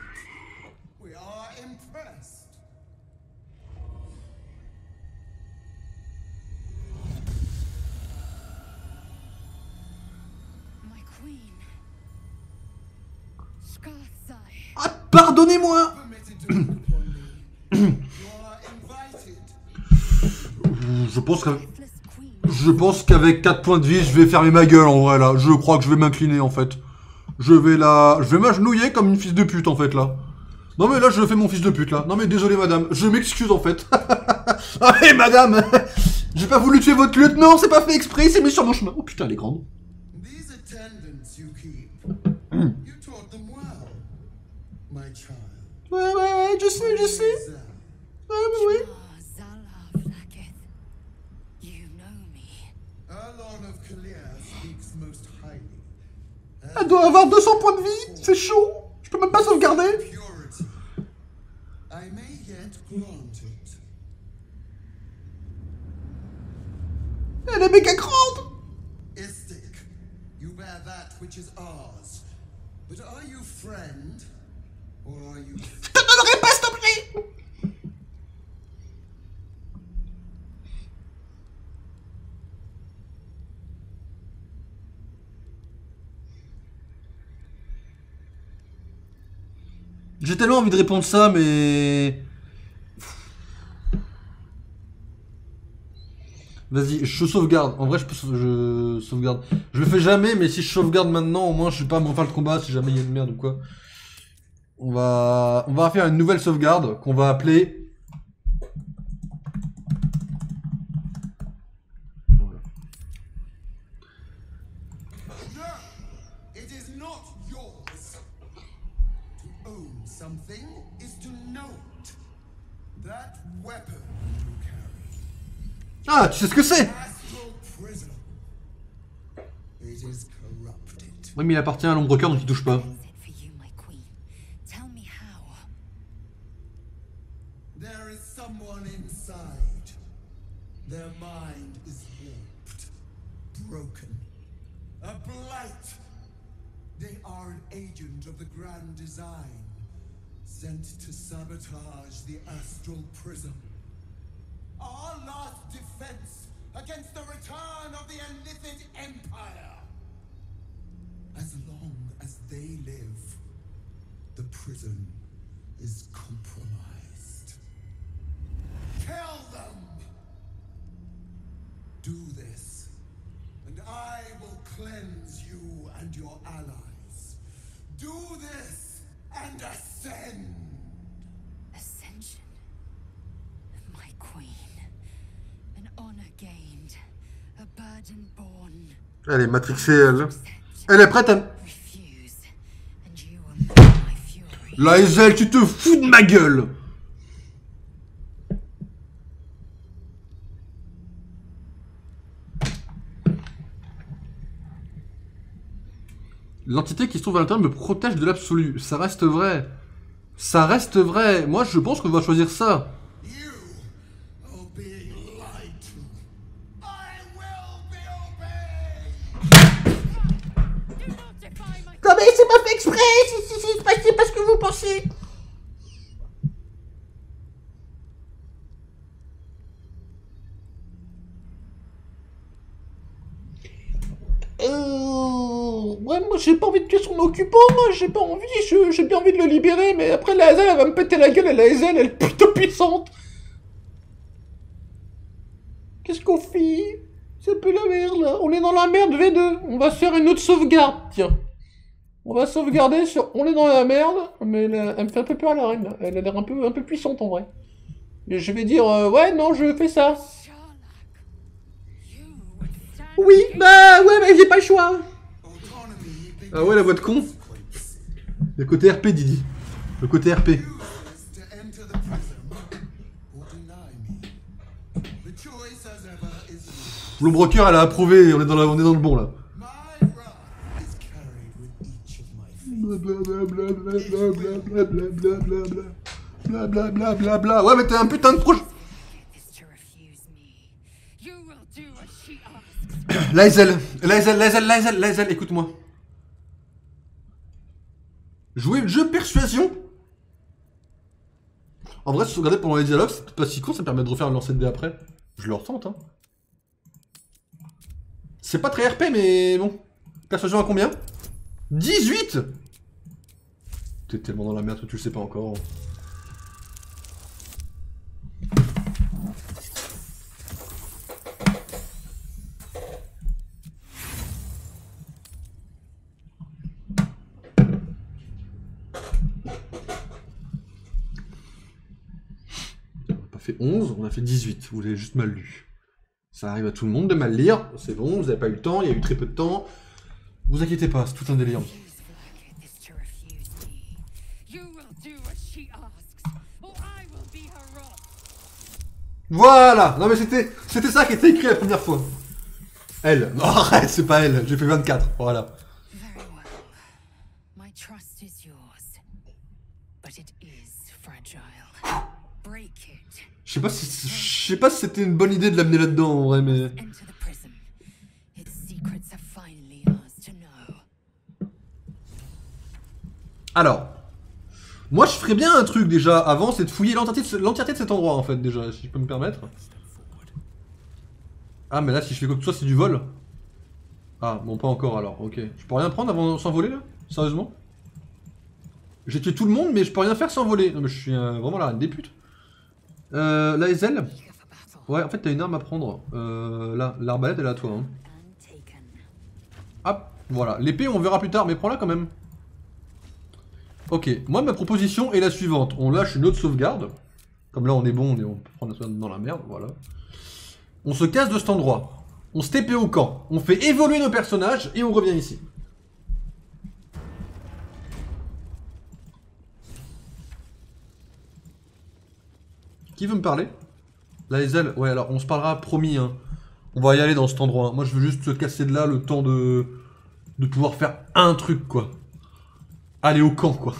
Speaker 4: We are impressed.
Speaker 3: My queen. Skarsai.
Speaker 1: Ah, pardonnez-moi.
Speaker 4: Permitted to look upon me. You are invited.
Speaker 3: Deathless queen.
Speaker 1: Je pense qu'avec 4 points de vie, je vais fermer ma gueule, en vrai, là. Je crois que je vais m'incliner, en fait. Je vais m'agenouiller comme une fils de pute, en fait, là. Non, mais là, je fais mon fils de pute, là. Non, mais désolé, madame. Je m'excuse, en fait. Ah, hé, madame. J'ai pas voulu tuer votre lieutenant, c'est pas fait exprès, il s'est mis sur mon chemin. Oh, putain, elle est grande.
Speaker 4: These attendants you keep, you taught them well, my child.
Speaker 1: Ouais, je sais.
Speaker 4: Zan,
Speaker 1: Oui.
Speaker 3: Ah, Zala Vlaakith. You know me.
Speaker 4: Erlon of Kalir speaks most highly.
Speaker 1: Elle doit avoir 200 points de vie, c'est chaud. Je peux même pas sauvegarder.
Speaker 4: Purity. I may yet grant it.
Speaker 1: Elle est méga grande.
Speaker 4: Istik, you bear that which is ours. But are you friend, or are you...
Speaker 1: Je te donnerai pas, s'il te plaît. J'ai tellement envie de répondre ça, mais... Vas-y, je sauvegarde. En vrai, je sauvegarde. Je le fais jamais, mais si je sauvegarde maintenant, au moins, je suis pas à me refaire le combat si jamais il y a une merde ou quoi. On va faire une nouvelle sauvegarde qu'on va appeler... Voilà.
Speaker 4: No! It is not yours. To own something is to know it. That weapon you carry,
Speaker 1: Ah, tu sais ce que c'est?
Speaker 4: Astral Prism. It is corrupted.
Speaker 1: Oui, mais il appartient à l'ombre cœur, donc il touche pas.
Speaker 3: Is it for you, my queen? Tell me how.
Speaker 4: There is someone inside. Their mind is warped, broken, a blight. They are an agent of the Grand Design, sent to sabotage the Astral Prism. Our last defense against the return of the Illithid Empire. As long as they live, the prison is compromised. Kill them! Do this, and I will cleanse you and your allies. Do this, and ascend!
Speaker 3: Ascension. My queen. An honor gained. A burden borne.
Speaker 1: Elle est matrixée, elle. Elle est prête à...
Speaker 3: Refuse. And you will meet my fury.
Speaker 1: Lae'zel, tu te fous de ma gueule! L'entité qui se trouve à l'intérieur me protège de l'absolu. Ça reste vrai. Ça reste vrai. Moi, je pense qu'on va choisir ça.
Speaker 4: You are being lied to. I will be obeyed!
Speaker 3: Do not defy my
Speaker 1: Non mais c'est pas fait exprès. C'est pas ce que vous pensez. Ouais, moi j'ai pas envie de tuer son occupant, moi j'ai pas envie, j'ai bien envie de le libérer, mais après la Hazel elle va me péter la gueule et la Hazel elle est plutôt puissante. Qu'est-ce qu'on fait? C'est un peu la merde là, on est dans la merde V2, on va se faire une autre sauvegarde, tiens. On va sauvegarder sur on est dans la merde, mais elle me fait un peu peur la reine, là. Elle a l'air un peu puissante en vrai. Et je vais dire, ouais non je fais ça. Oui, bah ouais, mais j'ai pas le choix. Ah ouais, la voix de con. Le côté RP, Didi. Le côté RP. L'ombrecoeur, elle a approuvé, on est dans le bon là. Blablabla. Ouais, mais t'es un putain de proche. Lae'zel, écoute-moi. Jouer le jeu persuasion. En vrai, se sauvegarder pendant les dialogues, c'est pas si con, ça permet de refaire un lancer de dés après. Je le retente, hein. C'est pas très RP, mais bon. Persuasion à combien? 18. T'es tellement dans la merde que tu le sais pas encore. Fait 11, on a fait 18, vous avez juste mal lu. Ça arrive à tout le monde de mal lire, c'est bon, vous avez pas eu le temps, il y a eu très peu de temps. Vous inquiétez pas, c'est tout un délire. Voilà. Non mais c'était ça qui était écrit la première fois. Elle. Non arrête, c'est pas elle, j'ai fait 24, voilà. Je sais pas si c'était une bonne idée de l'amener là-dedans en vrai, mais... Alors, moi je ferais bien un truc déjà avant, c'est de fouiller l'entièreté de cet endroit en fait déjà, si je peux me permettre. Ah mais là si je fais quoi que ce soit c'est du vol. Ah bon pas encore alors, ok. Je peux rien prendre avant de s'envoler là? Sérieusement? J'ai tué tout le monde mais je peux rien faire sans voler. Non mais je suis vraiment la reine des putes. Lae'zel. Ouais, en fait, t'as une arme à prendre. Là, l'arbalète, elle est à toi. Hein. Hop, voilà. L'épée, on verra plus tard, mais prends-la quand même. Ok, moi, ma proposition est la suivante. On lâche une autre sauvegarde. Comme là, on est bon, on peut prendre la sauvegarde dans la merde, voilà. On se casse de cet endroit. On se TP au camp. On fait évoluer nos personnages et on revient ici. Qui veut me parler? Lae'zel, ouais alors on se parlera promis hein. On va y aller dans cet endroit. Moi je veux juste se casser de là le temps de pouvoir faire un truc quoi. Aller au camp quoi.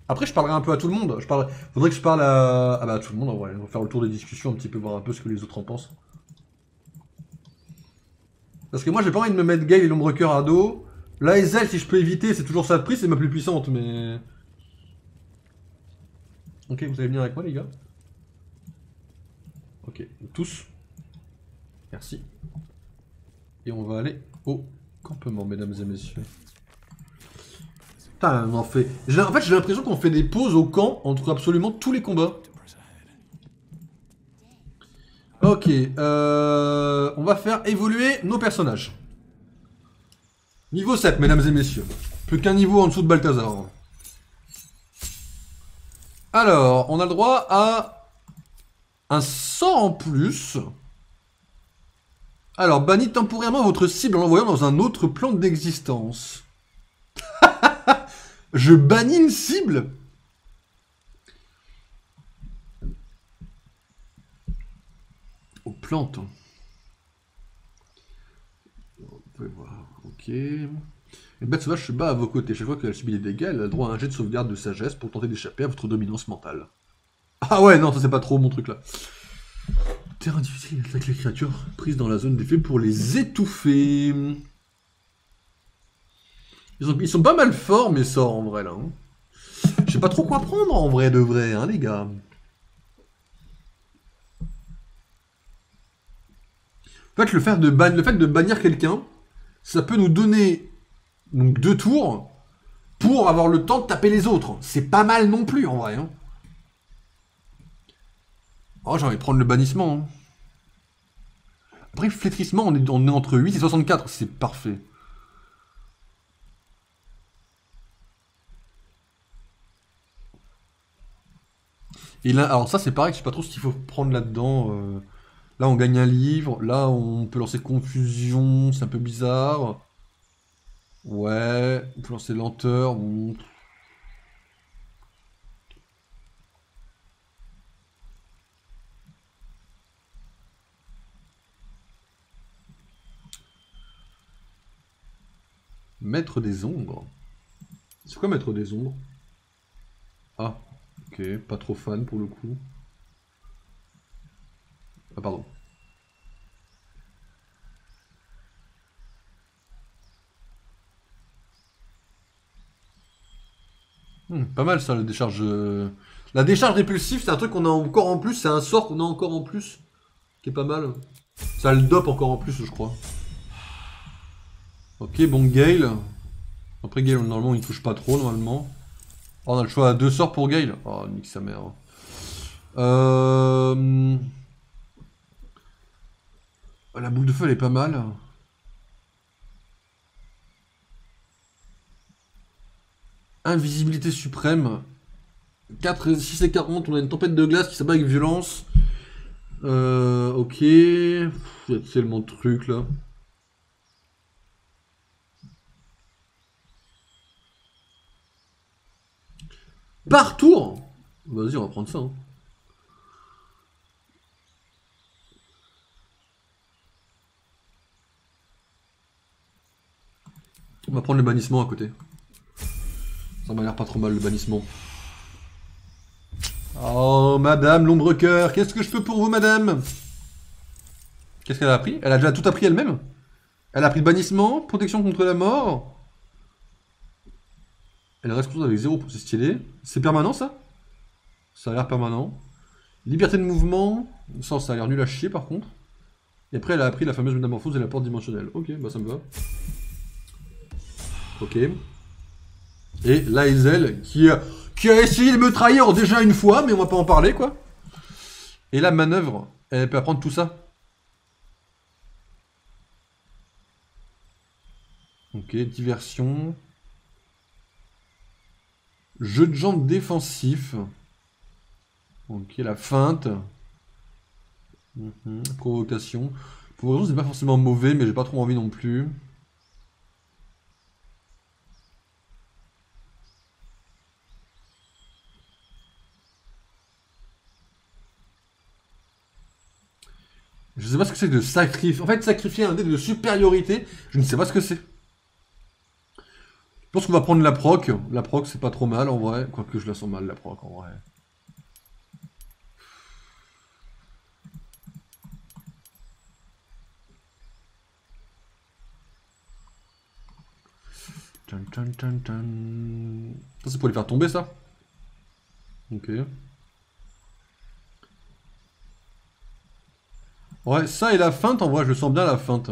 Speaker 1: Après je parlerai un peu à tout le monde. Faudrait que je parle à... Ah bah à tout le monde en vrai. On va faire le tour des discussions un petit peu, voir un peu ce que les autres en pensent. Parce que moi j'ai pas envie de me mettre Gale et l'ombrecoeur à dos. Lae'zel si je peux éviter, c'est toujours ça de prix, c'est ma plus puissante mais... Ok, vous allez venir avec moi les gars? Ok, tous. Merci. Et on va aller au campement, mesdames et messieurs. Putain, on en fait... En fait, j'ai l'impression qu'on fait des pauses au camp entre absolument tous les combats. Ok, on va faire évoluer nos personnages. Niveau 7, mesdames et messieurs. Plus qu'un niveau en dessous de Balthazar. Alors, on a le droit à... un sort en plus. Alors, bannit temporairement votre cible en l'envoyant dans un autre plan d'existence. Je bannis une cible? Aux plantes. On peut voir, ok. Une bête sauvage se bat à vos côtés. Chaque fois qu'elle subit des dégâts, elle a droit à un jet de sauvegarde de sagesse pour tenter d'échapper à votre dominance mentale. Ah ouais, non, ça c'est pas trop mon truc là. Terrain difficile, il attaque les créatures prises dans la zone d'effet pour les étouffer. Ils sont pas mal forts mes sorts en vrai là. Hein. Je sais pas trop quoi prendre en vrai de vrai, hein les gars. En fait, le fait de bannir quelqu'un, ça peut nous donner Donc 2 tours pour avoir le temps de taper les autres. C'est pas mal non plus en vrai. Hein. Oh, j'ai envie de prendre le bannissement. Hein. Après, flétrissement, on est entre 8 et 64. C'est parfait. Et là, alors ça c'est pareil, je sais pas trop ce qu'il faut prendre là-dedans. Là on gagne un livre, là on peut lancer confusion, c'est un peu bizarre. Ouais, on peut lancer lenteur. Bon. Maître des ombres. C'est quoi Maître des ombres? Ah, ok, pas trop fan pour le coup. Ah pardon. Pas mal ça, la décharge. La décharge répulsive, c'est un truc qu'on a encore en plus, c'est un sort qu'on a encore en plus. Qui est pas mal. Ça le dope encore en plus, je crois. Ok, bon, Gale. Après, Gale, normalement, il touche pas trop, normalement. Oh, on a le choix à 2 sorts pour Gale. Oh, nique sa mère. La boule de feu, elle est pas mal. Invisibilité suprême. 4, 6 et 40, on a une tempête de glace qui s'abat avec violence. Ok. Il y a tellement de trucs là. Par tour. Vas-y, on va prendre ça. Hein. On va prendre le bannissement à côté. Ça m'a l'air pas trop mal le bannissement. Oh, madame l'ombre-cœur, qu'est-ce que je peux pour vous, madame? Qu'est-ce qu'elle a appris? Elle a déjà tout appris elle-même? Elle a pris le bannissement, protection contre la mort. Elle reste constante avec 0 pour c'est stylé. C'est permanent ça? Ça a l'air permanent. Liberté de mouvement. Ça a l'air nul à chier par contre. Et après elle a appris la fameuse métamorphose et la porte dimensionnelle. Ok, bah ça me va. Ok. Et Laezel qui a essayé de me trahir déjà une fois, mais on va pas en parler quoi. Et la manœuvre, elle peut apprendre tout ça. Ok, diversion. Jeu de jambes défensif. Ok, la feinte. Provocation. Provocation, c'est pas forcément mauvais, mais j'ai pas trop envie non plus. Je sais pas ce que c'est de sacrifier. En fait, sacrifier un dé de supériorité, je ne sais pas ce que c'est. Je pense qu'on va prendre la proc. La proc, c'est pas trop mal en vrai. Quoique je la sens mal, la proc en vrai. Ça, c'est pour les faire tomber, ça. Ok. Ouais, ça et la feinte, en vrai, je sens bien la feinte.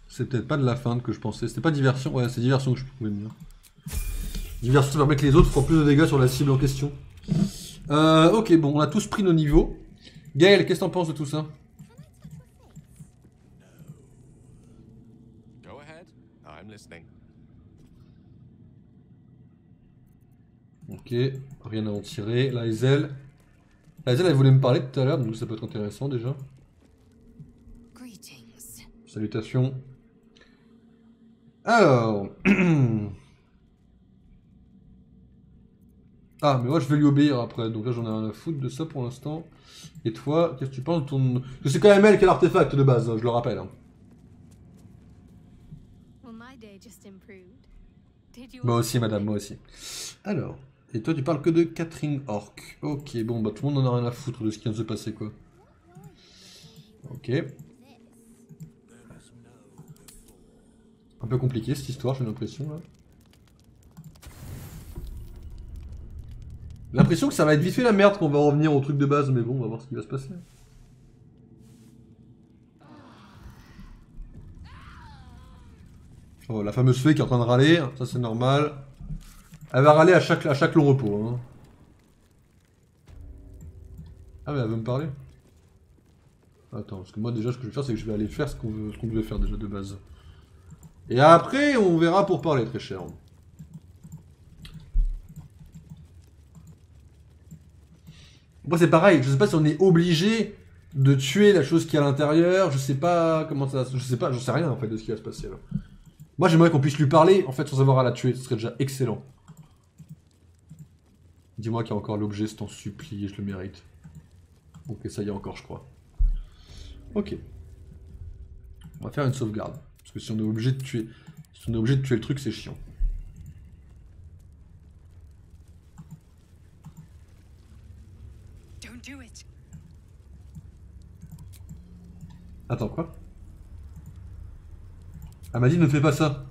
Speaker 1: C'est peut-être pas de la feinte que je pensais. C'était pas diversion. Ouais, c'est diversion que je pouvais me dire. Diversion, ça permet que les autres font plus de dégâts sur la cible en question. Ok, bon, on a tous pris nos niveaux. Gaël, qu'est-ce que t'en penses de tout ça?
Speaker 5: Go ahead. I'm listening.
Speaker 1: Ok, rien à en tirer. Laezel. Laezel, elle voulait me parler tout à l'heure, donc ça peut être intéressant déjà.
Speaker 3: Greetings.
Speaker 1: Salutations. Alors. Ah, mais moi je vais lui obéir après, donc là j'en ai rien à foutre de ça pour l'instant. Et toi, qu'est-ce que tu penses de ton... Parce que c'est quand même elle qui a l'artefact de base, je le rappelle. Hein.
Speaker 6: Well, my day just improved. Did you
Speaker 1: Moi
Speaker 6: want
Speaker 1: aussi, madame,
Speaker 6: something?
Speaker 1: moi aussi. Alors, et toi tu parles que de Catherine Orc. Ok, bon, bah tout le monde en a rien à foutre de ce qui vient de se passer, quoi. Ok. Un peu compliqué cette histoire, j'ai l'impression, là. L'impression que ça va être vite fait la merde qu'on va revenir au truc de base, mais bon, on va voir ce qui va se passer. Oh, la fameuse fée qui est en train de râler, ça c'est normal. Elle va râler à chaque long repos. Hein. Ah mais elle veut me parler. Attends, parce que moi déjà ce que je vais faire c'est que je vais aller faire ce qu'on devait faire déjà de base. Et après on verra pour parler très cher. Moi c'est pareil, je sais pas si on est obligé de tuer la chose qui est à l'intérieur, je sais pas comment ça... Je sais pas, j'en sais rien en fait de ce qui va se passer là. Moi j'aimerais qu'on puisse lui parler en fait sans avoir à la tuer, ce serait déjà excellent. Dis-moi qu'il y a encore l'objet, je t'en supplie, je le mérite. Ok, ça y est encore je crois. Ok. On va faire une sauvegarde. Parce que si on est obligé de tuer... Si on est obligé de tuer le truc, c'est chiant. Attends, quoi? Elle m'a dit ne fais pas ça.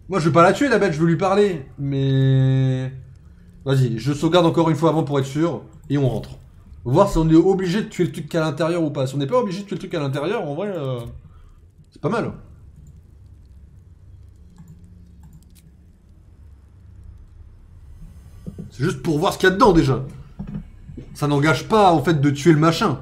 Speaker 1: Moi je veux pas la tuer la bête, je veux lui parler. Mais... Vas-y, je sauvegarde encore une fois avant pour être sûr. Et on rentre. Voir si on est obligé de tuer le truc à l'intérieur ou pas. Si on n'est pas obligé de tuer le truc à l'intérieur, en vrai... c'est pas mal. C'est juste pour voir ce qu'il y a dedans déjà. Ça n'engage pas en fait de tuer le machin.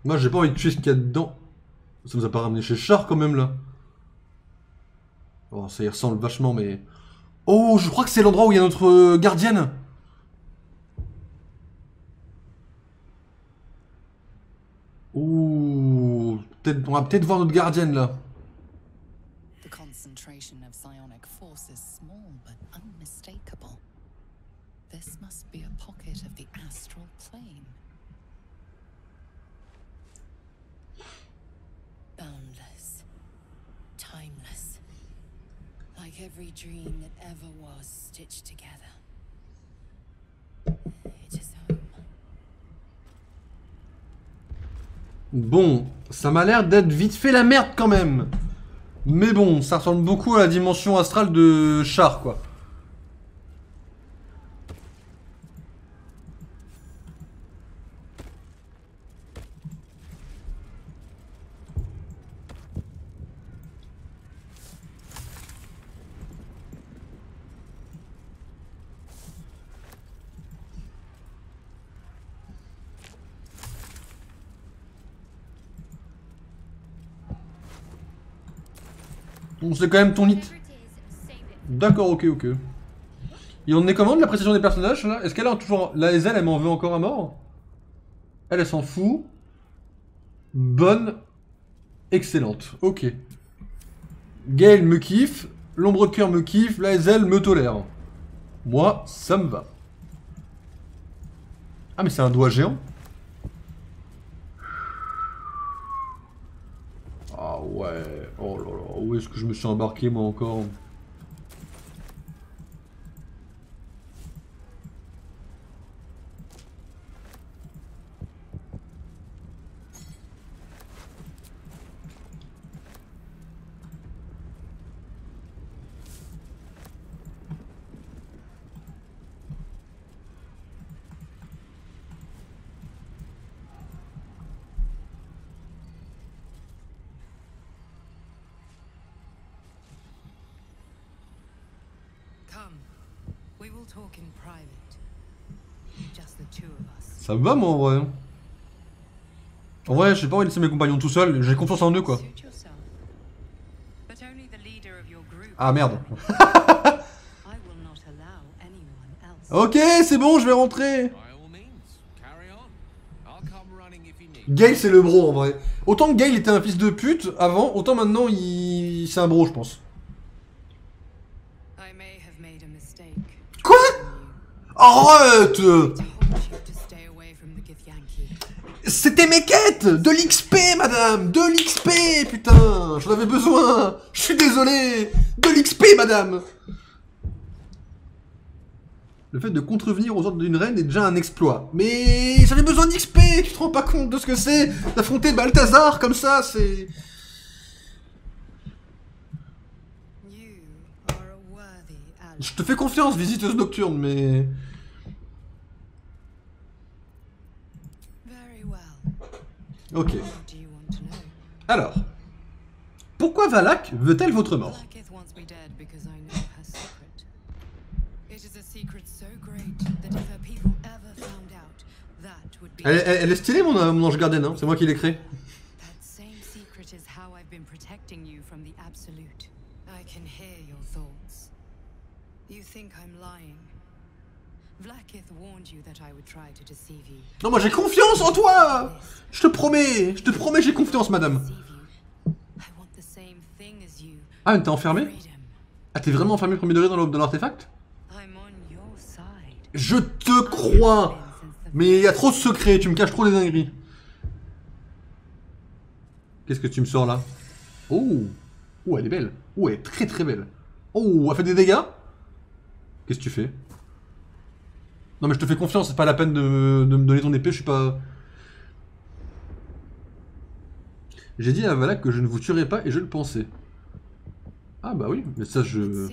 Speaker 1: Moi j'ai pas envie de tuer ce qu'il y a dedans. Ça nous a pas ramené chez Char quand même là. Oh ça y ressemble vachement mais... Oh je crois que c'est l'endroit où il y a notre gardienne. Ouh... On va peut-être voir notre gardienne là.
Speaker 7: The concentration of psionic force is small but unmistakable. This must be a pocket of the astral plane. Boundless, timeless, like every dream that ever was stitched together. It is home.
Speaker 1: Bon, ça m'a l'air d'être vite fait la merde quand même. Mais bon, ça ressemble beaucoup à la dimension astrale de Char quoi. Bon, c'est quand même ton hit. D'accord, ok. Et on est comment de l'appréciation des personnages là? Est-ce qu'elle a toujours... La Ezel, elle m'en veut encore à mort? Elle s'en fout. Bonne. Excellente. Ok. Gale me kiffe. L'ombre de cœur me kiffe. La Ezel me tolère. Moi, ça me va. Ah mais c'est un doigt géant? Ah ouais, oh là là, où est-ce que je me suis embarqué moi encore? Ça me va moi en vrai. En vrai, j'ai pas envie de laisser mes compagnons tout seuls, j'ai confiance en eux quoi. Ah merde. Ok, c'est bon, je vais rentrer. Gale c'est le bro en vrai. Autant que Gale était un fils de pute avant, autant maintenant c'est un bro je pense. Quoi? Arrête! C'était mes quêtes! De l'XP, madame! De l'XP, putain! J'en avais besoin! Je suis désolé! De l'XP, madame! Le fait de contrevenir aux ordres d'une reine est déjà un exploit. Mais j'avais besoin d'XP! Tu te rends pas compte de ce que c'est d'affronter Balthazar comme ça, c'est... Je te fais confiance, visiteuse nocturne, mais... Ok. Alors, pourquoi Valak veut-elle votre mort? Elle est stylée, mon ange gardien, hein. C'est moi qui l'ai créé. Non, moi j'ai confiance en toi! Je te promets, j'ai confiance, madame. Ah, mais t'es enfermé? Ah, t'es vraiment enfermé premier degré dans l'artefact? Je te crois! Mais il y a trop de secrets, tu me caches trop des dingueries. Qu'est-ce que tu me sors là? Oh! Oh, elle est belle. Oh, elle est très très belle. Oh, elle fait des dégâts? Qu'est-ce que tu fais? Non mais je te fais confiance, c'est pas la peine de me donner ton épée, je suis pas... J'ai dit à Valak que je ne vous tuerais pas et je le pensais. Ah bah oui, mais ça je...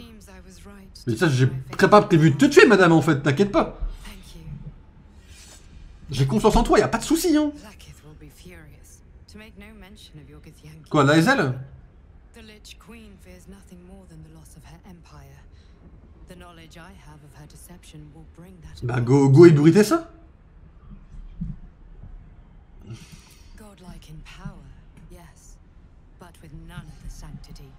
Speaker 1: Mais ça j'ai très pas prévu de te tuer, madame, en fait, t'inquiète pas. J'ai confiance en toi, y a pas de soucis, hein. Quoi, la Hazel? Bah go ébruiter ça.
Speaker 3: Godlike in power, yes, but with none of the sanctity.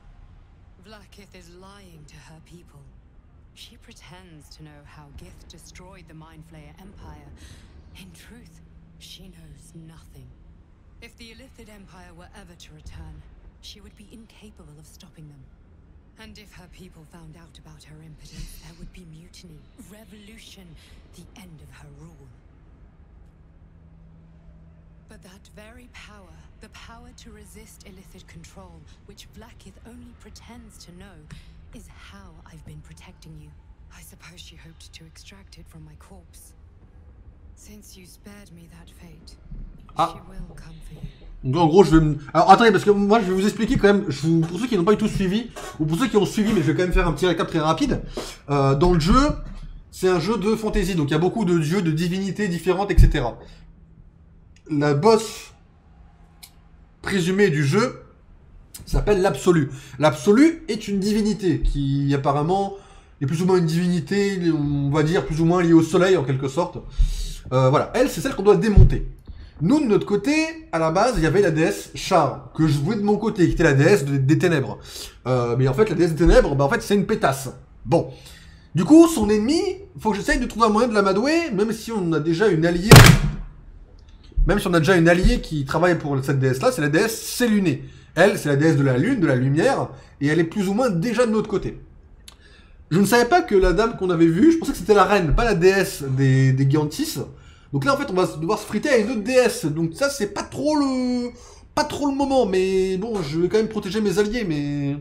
Speaker 3: Vlaakith is lying to her people. She pretends to know how Gith destroyed the Mindflayer Empire. In truth, she knows nothing. If the Illithid Empire were ever to return, she would be incapable of stopping them. And if her people found out about her impotence, there would be mutiny, revolution, the end of her rule. But that very power, the power to resist Illithid control, which Vlaakith only pretends to know, is how I've been protecting you. I suppose she hoped to extract it from my corpse. Since you spared me that fate, she will come for you.
Speaker 1: Donc en gros je vais me... Alors attendez, parce que moi je vais vous expliquer quand même, pour ceux qui n'ont pas du tout suivi, ou pour ceux qui ont suivi, mais je vais quand même faire un petit récap très rapide. Dans le jeu, c'est un jeu de fantasy, donc il y a beaucoup de dieux, de divinités différentes, etc. La boss présumée du jeu s'appelle l'Absolu. L'Absolu est une divinité qui apparemment est plus ou moins une divinité, on va dire plus ou moins liée au soleil en quelque sorte. Voilà, elle c'est celle qu'on doit démonter. Nous, de notre côté, à la base, il y avait la déesse Char, que je jouais de mon côté, qui était la déesse des ténèbres. Mais en fait, la déesse des ténèbres, bah en fait, c'est une pétasse. Bon. Du coup, son ennemi, faut que j'essaye de trouver un moyen de l'amadouer, même si on a déjà une alliée... Même si on a déjà une alliée qui travaille pour cette déesse-là, c'est la déesse Célunée. Elle, c'est la déesse de la lune, de la lumière, et elle est plus ou moins déjà de notre côté. Je ne savais pas que la dame qu'on avait vue, je pensais que c'était la reine, pas la déesse des Giantis. Donc là en fait on va devoir se friter à une autre déesse, donc ça c'est pas trop le moment, mais bon je vais quand même protéger mes alliés, mais...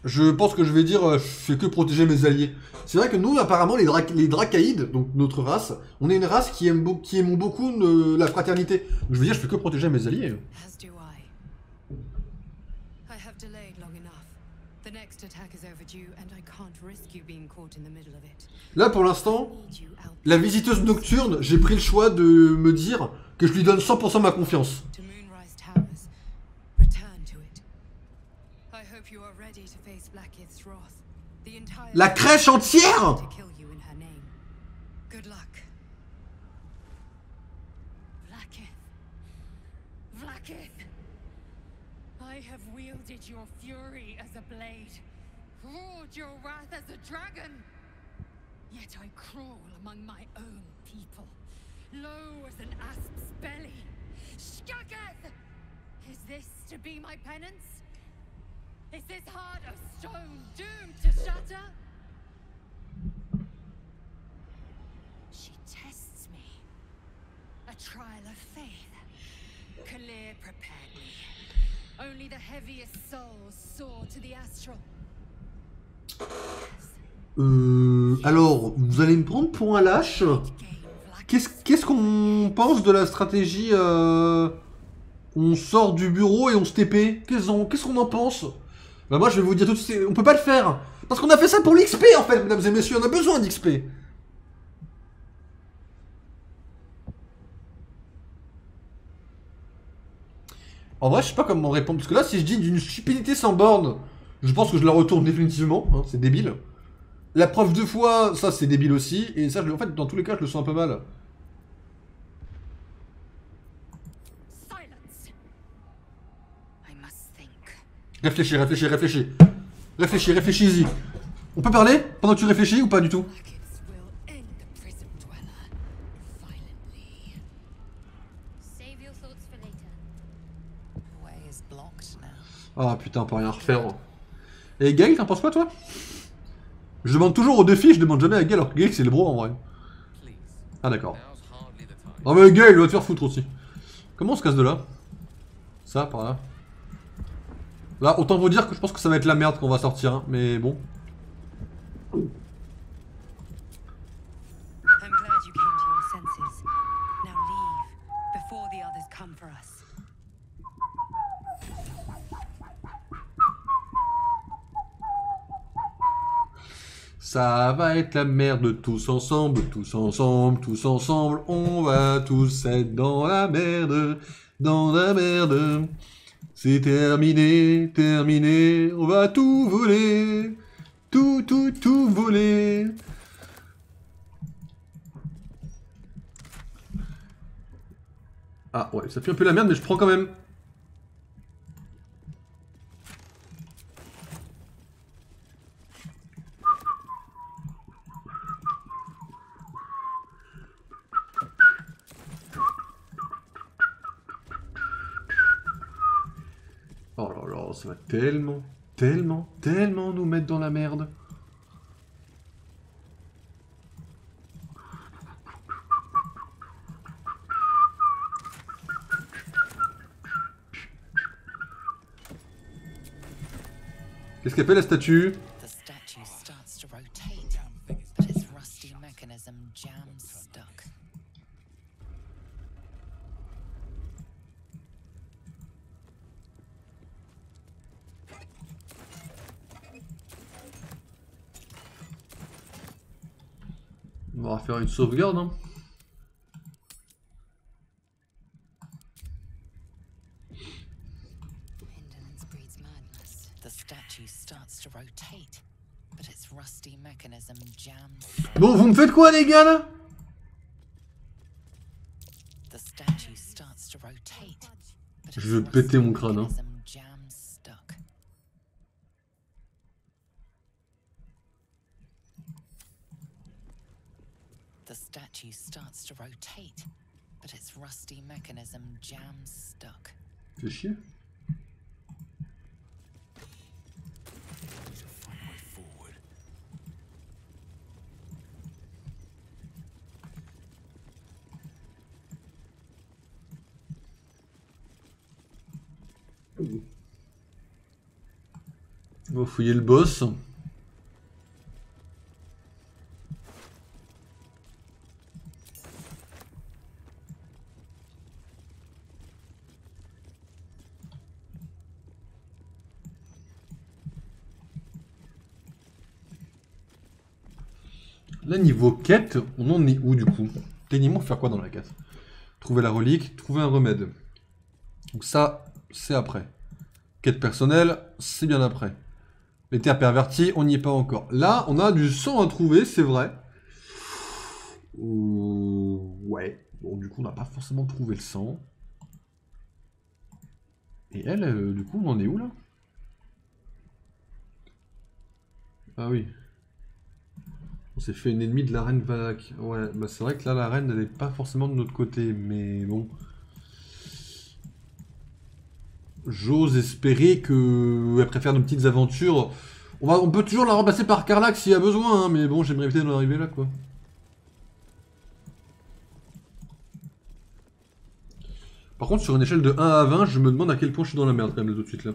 Speaker 1: Je pense que je vais dire, je fais que protéger mes alliés. C'est vrai que nous apparemment les Dracaïdes, donc notre race, on est une race qui aime beaucoup la fraternité. Donc je veux dire je fais que protéger mes alliés. Là pour l'instant, la visiteuse nocturne, j'ai pris le choix de me dire que je lui donne 100% ma confiance. La crèche entière?
Speaker 3: I have wielded your fury as a blade, roared your wrath as a dragon. Yet I crawl among my own people, low as an asp's belly. Shkageth! Is this to be my penance? Is this heart of stone doomed to shatter? She tests A trial of faith. Kalir prepared me. Only the heaviest souls soar to the astral.
Speaker 1: Alors, vous allez me prendre pour un lâche? Qu'est-ce qu'on pense de la stratégie on sort du bureau et on se TP? Qu'est-ce qu'on en pense? Bah moi je vais vous dire tout de suite, on peut pas le faire. Parce qu'on a fait ça pour l'XP en fait, mesdames et messieurs, on a besoin d'XP. En vrai, je sais pas comment répondre, parce que là, si je dis d'une stupidité sans borne, je pense que je la retourne définitivement, hein, c'est débile. La preuve 2 fois, ça c'est débile aussi, et ça, en fait, dans tous les cas, je le sens un peu mal. Réfléchis, réfléchis, réfléchis. Réfléchis, réfléchis-y. On peut parler pendant que tu réfléchis ou pas du tout? Ah putain, on peut rien refaire. Et Gaël, t'en penses quoi toi? Je demande toujours aux 2 filles, je demande jamais à Gaël, alors que Gaël c'est le bro en vrai. Ah d'accord. Non mais Gaël, il va te faire foutre aussi. Comment on se casse de là? Ça, par là. Là, autant vous dire que je pense que ça va être la merde qu'on va sortir, hein, mais bon.
Speaker 3: I'm glad you came to your senses. Now leave before the others come for us.
Speaker 1: Ça va être la merde tous ensemble, tous ensemble, tous ensemble. On va tous être dans la merde, dans la merde. C'est terminé, terminé. On va tout voler, tout voler. Ah ouais, ça fait un peu la merde, mais je prends quand même. Oh là là, ça va tellement, tellement, tellement nous mettre dans la merde. Qu'est-ce qu'elle fait la statue?
Speaker 7: The statue starts to rotate, but its rusty mechanism jams stuck.
Speaker 1: On va faire une sauvegarde, hein.
Speaker 7: Indolence breeds madness. The statue starts to rotate, but its rusty mechanism jams.
Speaker 1: Bon, vous me faites quoi les gars là?
Speaker 7: The statue starts to rotate, but
Speaker 1: Je vais péter mon crâne, hein.
Speaker 7: jams stuck. The statue starts to rotate, but its rusty mechanism jams stuck.
Speaker 1: Fais chier. On va fouiller le boss. Là, niveau quête, on en est où du coup? Techniquement, faire quoi dans la quête? Trouver la relique, trouver un remède. Donc ça, c'est après. Quête personnelle, c'est bien après. Les terres perverties, on n'y est pas encore. Là, on a du sang à trouver, c'est vrai. Ouais. Bon, du coup, on n'a pas forcément trouvé le sang. Et elle, du coup, on en est où là? Ah oui. On s'est fait une ennemie de la reine Valak. Ouais, bah c'est vrai que là, la reine, elle n'est pas forcément de notre côté, mais bon. J'ose espérer qu'elle préfère nos petites aventures. On peut toujours la remplacer par Karlach s'il y a besoin, hein, mais bon, j'aimerais éviter d'en arriver là, quoi. Par contre, sur une échelle de 1 à 20, je me demande à quel point je suis dans la merde quand même là, tout de suite là.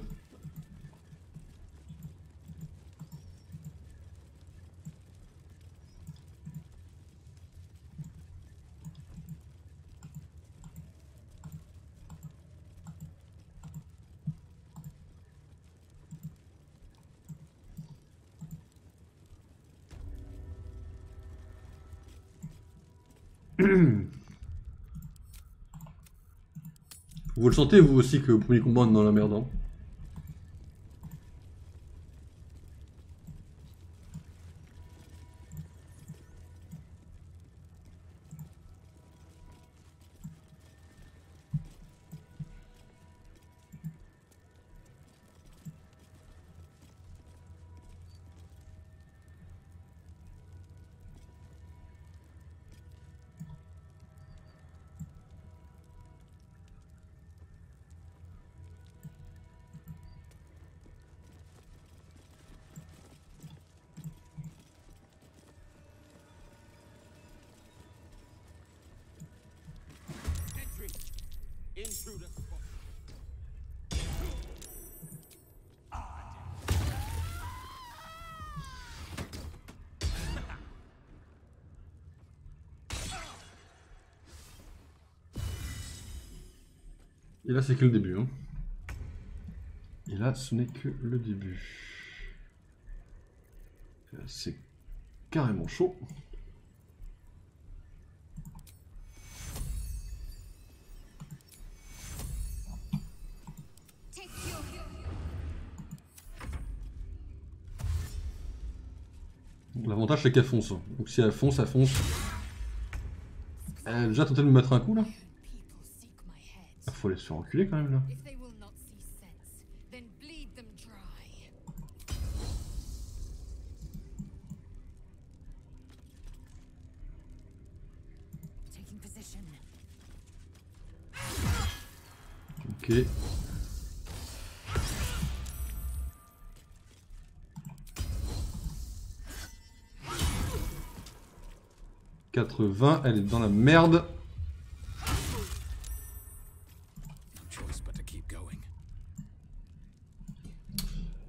Speaker 1: Vous le sentez vous aussi que au premier combat on est dans la merde, hein? Et là c'est que le début, hein. Et là ce n'est que le début. C'est carrément chaud. L'avantage c'est qu'elle fonce. Donc si elle fonce, elle fonce. Elle a déjà tenté de me mettre un coup là. Il faut aller se faire enculer quand même là. Ok. « 80, elle est dans la merde. »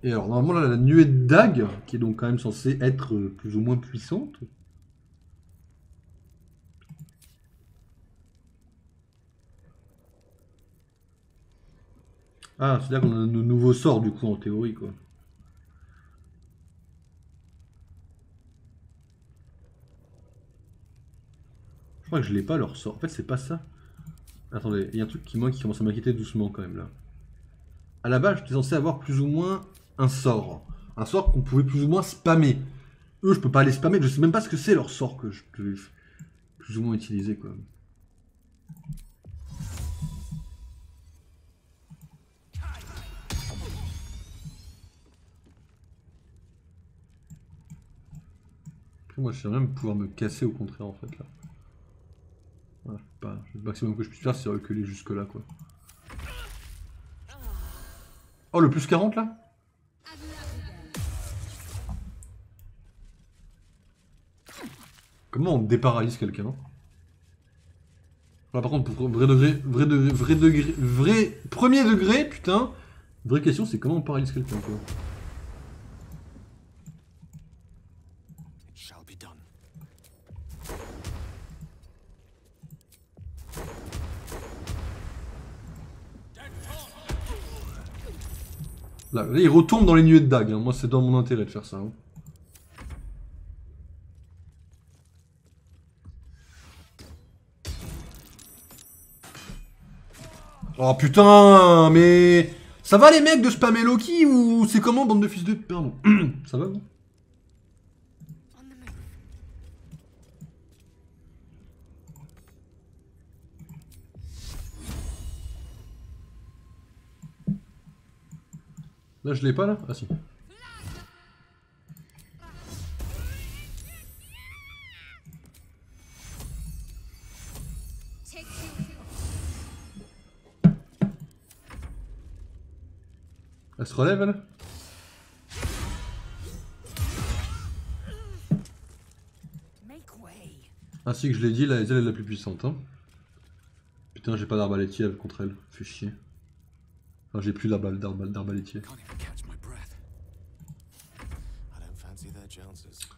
Speaker 1: Et alors normalement là, la nuée de dagues, qui est donc quand même censée être plus ou moins puissante. Ah, c'est-à-dire qu'on a de nouveaux sorts du coup en théorie quoi. Je crois que je l'ai pas leur sort. En fait c'est pas ça. Attendez, il y a un truc qui commence à m'inquiéter doucement quand même là. À la base j'étais censé avoir plus ou moins un sort. Un sort qu'on pouvait plus ou moins spammer. Eux je peux pas les spammer, je sais même pas ce que c'est leur sort que je peux plus ou moins utiliser quoi. Moi je sais même pouvoir me casser au contraire en fait là. Voilà, pas, le maximum que je puisse faire c'est reculer jusque là quoi. Oh le plus 40 là? Comment on déparalyse quelqu'un? Par contre pour vrai premier degré putain, vraie question c'est comment on paralyse quelqu'un quoi. Là, il retombe dans les nuées de dagues, hein. Moi c'est dans mon intérêt de faire ça. Hein. Oh putain, mais... Ça va les mecs de spammer Loki ou c'est comment bande de fils de... Pardon. Ça va vous? Là je l'ai pas là? Ah si. Elle se relève elle? Ainsi que je l'ai dit, la Ezel est la plus puissante. Hein. Putain. Putain, j'ai pas d'arbalétier contre elle. Fait chier. Enfin, j'ai plus d'arbalétier.
Speaker 5: Can't even catch my breath. I don't fancy their chances.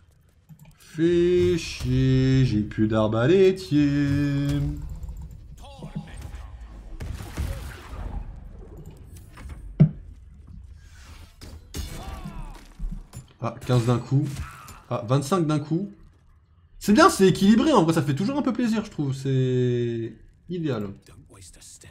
Speaker 1: Fait chier, j'ai plus d'arbalétier. Ah, 15 d'un coup. Ah, 25 d'un coup. C'est bien, c'est équilibré, en vrai, ça fait toujours un peu plaisir, je trouve. C'est idéal.
Speaker 5: Don't waste a step.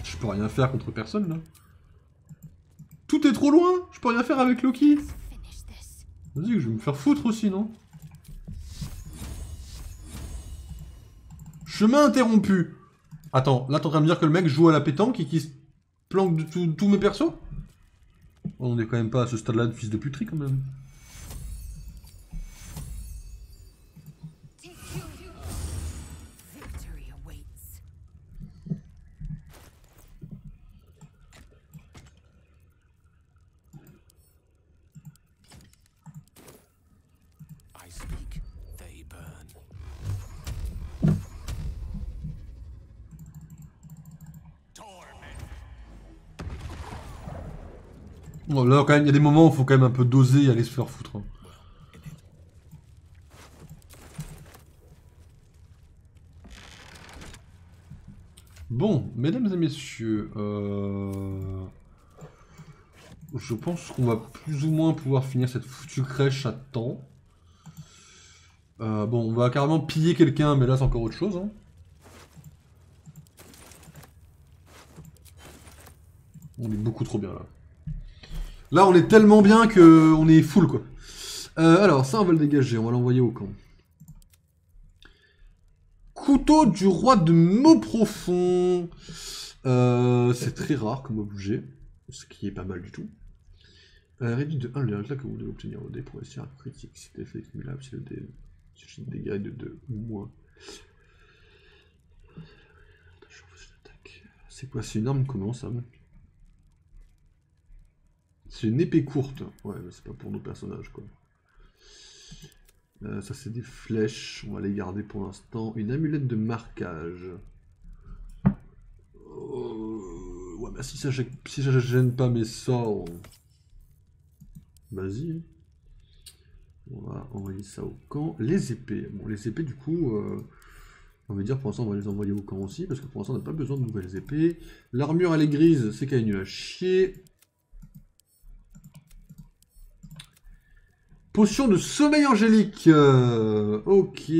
Speaker 1: Je peux rien faire contre personne, là. Tout est trop loin. Je peux rien faire avec Loki.
Speaker 6: Finish this.
Speaker 1: Vas-y, je vais me faire foutre aussi, non? Chemin interrompu. Attends, là t'es en train de me dire que le mec joue à la pétanque et qu'il se planque de tous mes persos? On est quand même pas à ce stade-là de fils de puterie, quand même.
Speaker 3: Victory awaits.
Speaker 5: I speak, they burn.
Speaker 1: Bon, là, quand même, il y a des moments où il faut quand même un peu doser et aller se faire foutre. Hein. Bon, mesdames et messieurs, je pense qu'on va plus ou moins pouvoir finir cette foutue crèche à temps. Bon, on va carrément piller quelqu'un, mais là c'est encore autre chose. Hein. On est beaucoup trop bien là. Là on est tellement bien que on est full quoi. Alors ça on va le dégager, on va l'envoyer au camp. Couteau du roi de mots profonds. C'est très rare comme objet, ce qui est pas mal du tout. Réduit de 1 le résultat que vous devez obtenir au dé pour réussir un critique. Si c'est effet cumulable, si le dé suffit de dégâts de 2 ou moins. C'est quoi? C'est une arme comment ça? C'est une épée courte. Ouais, mais c'est pas pour nos personnages quoi. Ça c'est des flèches, on va les garder pour l'instant. Une amulette de marquage. Ouais, bah si ça gêne pas mes sorts. Vas-y. On va envoyer ça au camp. Les épées. Bon, les épées du coup, on va dire pour l'instant on va les envoyer au camp aussi, parce que pour l'instant on n'a pas besoin de nouvelles épées. L'armure elle est grise, c'est qu'elle est nulle à chier. Potion de sommeil angélique. Ok.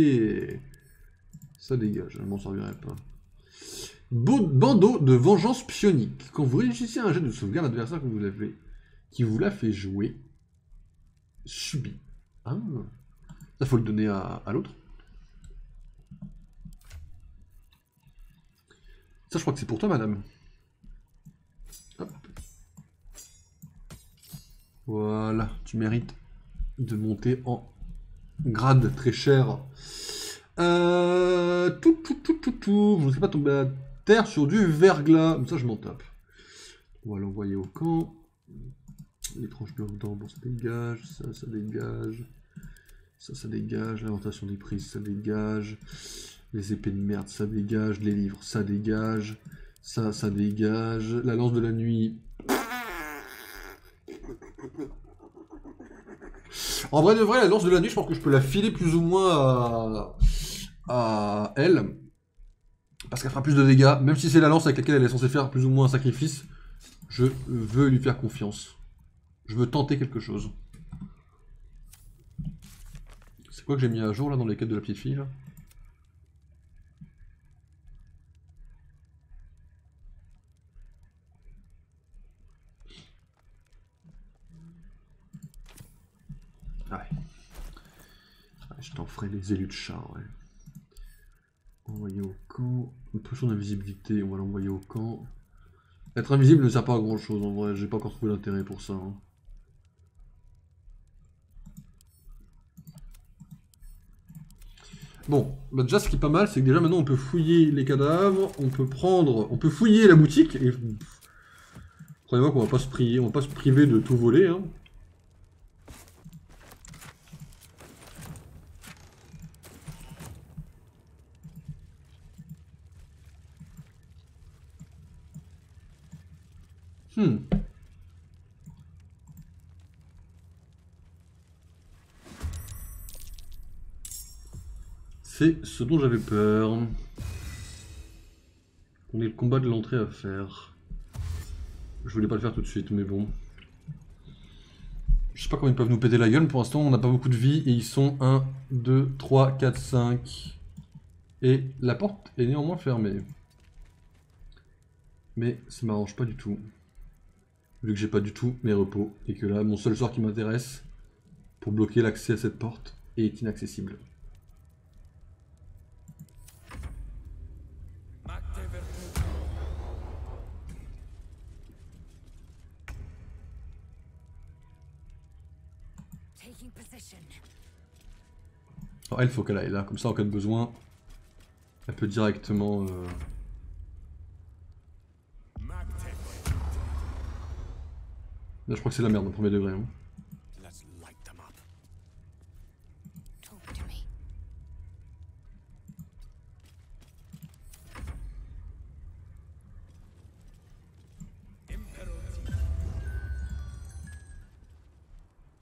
Speaker 1: Ça dégage, je m'en servirai pas. Bandeau de vengeance psionique. Quand vous réussissez un jet de sauvegarde, l'adversaire qui vous l'a fait jouer subit. Ah. Ça faut le donner à l'autre. Ça je crois que c'est pour toi madame. Hop. Voilà, tu mérites de monter en grade très cher. Je ne sais pas tomber à terre sur du verglas. Ça, je m'en tape. On va l'envoyer au camp. Les tranches de dents, bon, ça dégage. Ça dégage. Ça dégage. L'inventation des prises, ça dégage. Les épées de merde, ça dégage. Les livres, ça dégage. Ça dégage. La lance de la nuit. En vrai de vrai, la lance de la nuit, je pense que je peux la filer plus ou moins à elle. Parce qu'elle fera plus de dégâts. Même si c'est la lance avec laquelle elle est censée faire plus ou moins un sacrifice, je veux lui faire confiance. Je veux tenter quelque chose. C'est quoi que j'ai mis à jour là dans les quêtes de la petite fille là? Ouais. Je t'en ferai les élus de chat, ouais. Envoyer au camp. Une potion d'invisibilité, on va l'envoyer au camp. Être invisible ne sert pas à grand chose en vrai, j'ai pas encore trouvé l'intérêt pour ça. Hein. Bon, bah déjà ce qui est pas mal, c'est que déjà maintenant on peut fouiller les cadavres, on peut fouiller la boutique et Croyez-moi qu'on va pas se priver de tout voler, hein. C'est ce dont j'avais peur. On est le combat de l'entrée à faire. Je voulais pas le faire tout de suite, mais bon. Je sais pas comment ils peuvent nous péter la gueule, pour l'instant on n'a pas beaucoup de vie et ils sont 1, 2, 3, 4, 5. Et la porte est néanmoins fermée. Mais ça m'arrange pas du tout. Vu que j'ai pas du tout mes repos et que là mon seul sort qui m'intéresse pour bloquer l'accès à cette porte est inaccessible. Alors elle, faut qu'elle aille là, comme ça en cas de besoin, elle peut directement... Là je crois que c'est la merde au premier degré. Hein.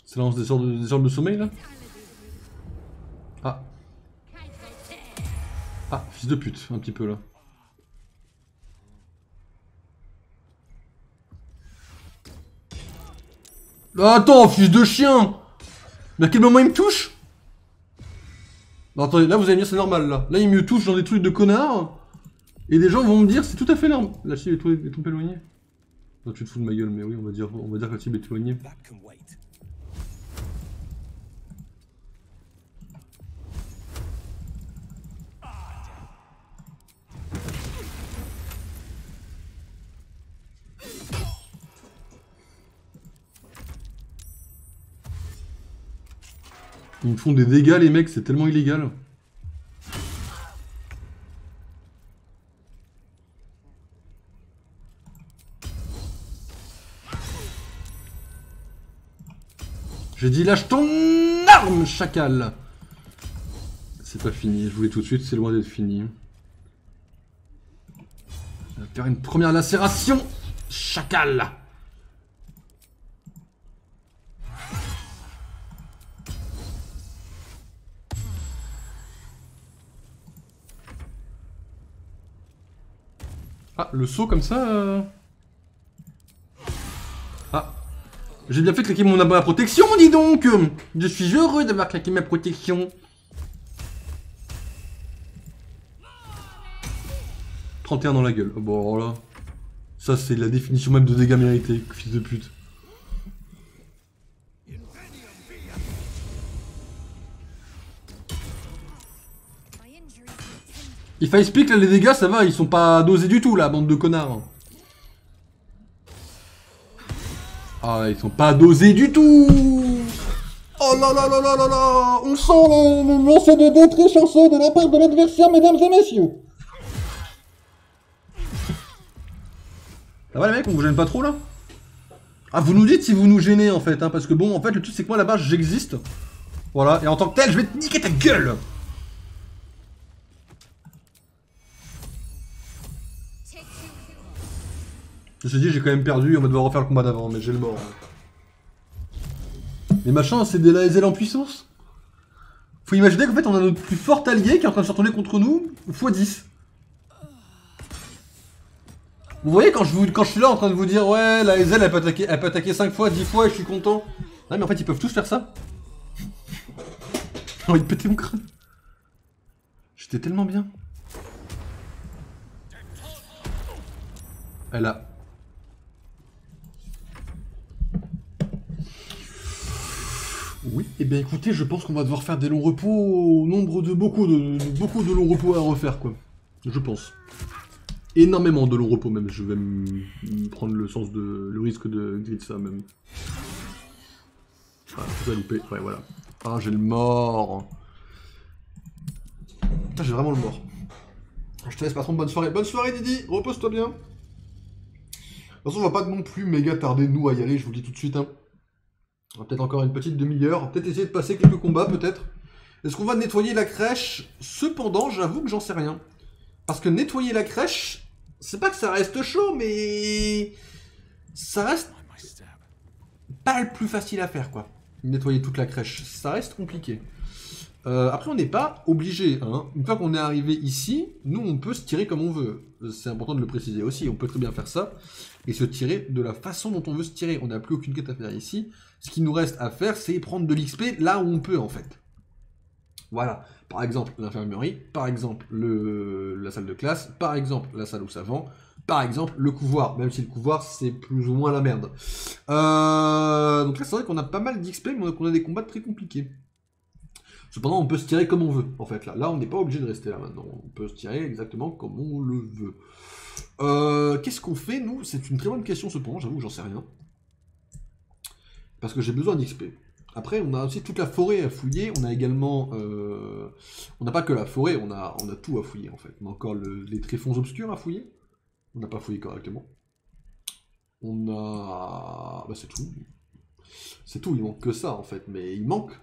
Speaker 1: Ça lance des ordres de sommeil là? Ah. Ah, fils de pute, un petit peu là. Attends, fils de chien! Mais à quel moment il me touche? Non, attendez, là vous allez me dire c'est normal là. Là il me touche dans des trucs de connards. Et des gens vont me dire c'est tout à fait normal. La cible est trop éloignée. Non, tu te fous de ma gueule, mais oui, on va dire que la cible est éloignée. Ils me font des dégâts les mecs, c'est tellement illégal. J'ai dit lâche ton arme, chacal. C'est pas fini, je voulais tout de suite, c'est loin d'être fini. On va faire une première lacération, chacal. Ah, le saut comme ça Ah. J'ai bien fait de claquer mon abonnement à protection, dis donc. Je suis heureux d'avoir claqué ma protection. 31 dans la gueule. Oh, bon, alors là. Ça, c'est la définition même de dégâts mérités, fils de pute. If I speak, là, les dégâts, ça va, ils sont pas dosés du tout, là, bande de connards. Ah, ils sont pas dosés du tout. Oh là là là là là là. On sent le lancer de dés très chanceux de la part de l'adversaire, mesdames et messieurs. Ça va, les mecs, on vous gêne pas trop, là? Ah, vous nous dites si vous nous gênez, en fait, hein, parce que bon, en fait, le truc, c'est que moi, là-bas, j'existe. Voilà, et en tant que tel, je vais te niquer ta gueule. Je me suis dit, j'ai quand même perdu, on va devoir refaire le combat d'avant, mais j'ai le mort. Mais machin, c'est des Lae'zel en puissance. Faut imaginer qu'en fait, on a notre plus fort allié qui est en train de se retourner contre nous, x10. Vous voyez, quand je suis là en train de vous dire, ouais, Lae'zel, elle peut attaquer 5 fois, 10 fois, et je suis content. Non, mais en fait, ils peuvent tous faire ça. J'ai envie de péter mon crâne. J'étais tellement bien. Elle a... Oui, et bien écoutez, je pense qu'on va devoir faire des longs repos au nombre de beaucoup de longs repos à refaire, quoi. Je pense. Énormément de longs repos, même. Je vais me prendre le risque de grid ça, même. Ah, tout à louper. Ouais, voilà. Ah, j'ai le mort. Putain, j'ai vraiment le mort. Je te laisse, patron. Bonne soirée. Bonne soirée, Didi. Repose-toi bien. façon, on va pas non plus méga tarder, nous, à y aller, je vous le dis tout de suite. Hein. On va peut-être encore une petite demi-heure. On va peut-être essayer de passer quelques combats, peut-être. Est-ce qu'on va nettoyer la crèche? Cependant, j'avoue que j'en sais rien. Parce que nettoyer la crèche, c'est pas que ça reste chaud, mais... ça reste pas le plus facile à faire, quoi. Nettoyer toute la crèche, ça reste compliqué. Après, on n'est pas obligé. Hein. Une fois qu'on est arrivé ici, nous, on peut se tirer comme on veut. C'est important de le préciser aussi. On peut très bien faire ça et se tirer de la façon dont on veut se tirer. On n'a plus aucune quête à faire ici. Ce qui nous reste à faire, c'est prendre de l'XP là où on peut, en fait. Voilà. Par exemple, l'infirmerie. Par exemple, la salle de classe. Par exemple, la salle aux savants. Par exemple, le couloir. Même si le couloir, c'est plus ou moins la merde. Donc là, c'est vrai qu'on a pas mal d'XP, mais qu'on a des combats très compliqués. Cependant, on peut se tirer comme on veut, en fait. Là on n'est pas obligé de rester là, maintenant. On peut se tirer exactement comme on le veut. Qu'est-ce qu'on fait, nous? C'est une très bonne question, cependant. J'avoue que j'en sais rien. Parce que j'ai besoin d'XP. Après, on a aussi toute la forêt à fouiller. On a également... on n'a pas que la forêt, on a tout à fouiller, en fait. On a encore les tréfonds obscurs à fouiller. On n'a pas fouillé correctement. On a... bah, c'est tout. C'est tout, il manque que ça, en fait. Mais il manque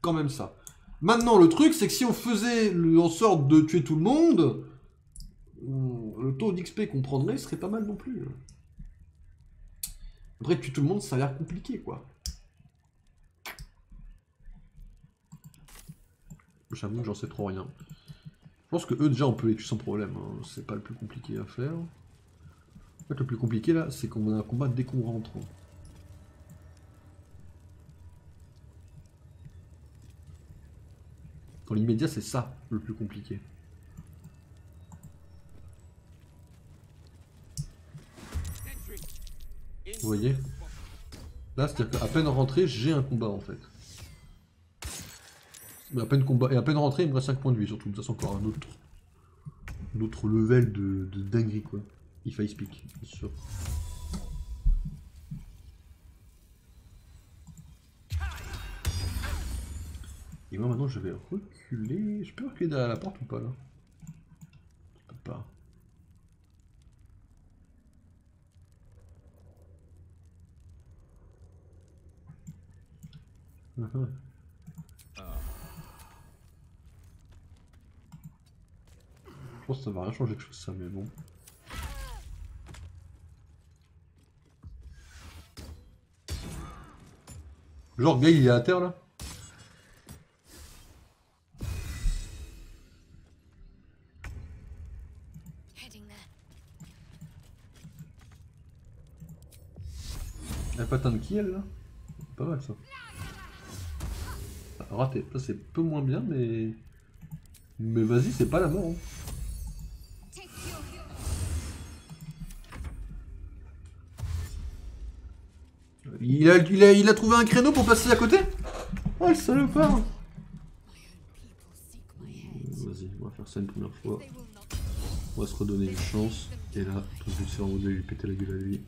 Speaker 1: quand même ça. Maintenant, le truc, c'est que si on faisait en sorte de tuer tout le monde, le taux d'XP qu'on prendrait serait pas mal non plus. Après, tuer tout le monde, ça a l'air compliqué, quoi. J'avoue que j'en sais trop rien. Je pense que eux, déjà, on peut les tuer sans problème. Hein. C'est pas le plus compliqué à faire. En fait, le plus compliqué, là, c'est qu'on a un combat dès qu'on rentre. Dans l'immédiat, c'est ça, le plus compliqué. Vous voyez? Là, c'est-à-dire qu'à peine rentré, j'ai un combat, en fait. Mais à peine combat, et à peine rentré, il me reste 5 points de vie, surtout. Ça, c'est encore un autre level de dinguerie, quoi. If I speak, bien sûr. Et moi maintenant je vais reculer. Je peux reculer derrière la porte ou pas là? Je peux pas. Je pense que ça va rien changer quelque chose ça, mais bon. Genre gars il est à terre là? Elle a pas atteint de qui elle là? Pas mal ça. Ah, raté, ça c'est peu moins bien mais... Mais vas-y c'est pas la mort. Hein. Il a trouvé un créneau pour passer à côté? Oh le salopard! Vas-y, on va faire ça une première fois. On va se redonner une chance. Et là, tout de suite c'est en mode de lui péter la gueule à lui.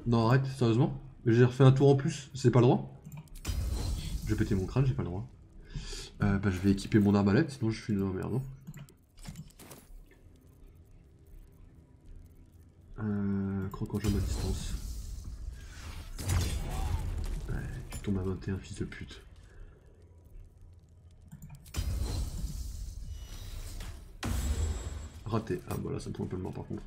Speaker 1: Non arrête, sérieusement? J'ai refait un tour en plus, c'est pas le droit? Je vais péter mon crâne, j'ai pas le droit. Bah je vais équiper mon arbalète, sinon je suis dans la merde. Croque en jambe à distance. Ouais, tu tombes à 21, fils de pute. Raté. Ah bah là ça me tombe un peu le mort par contre.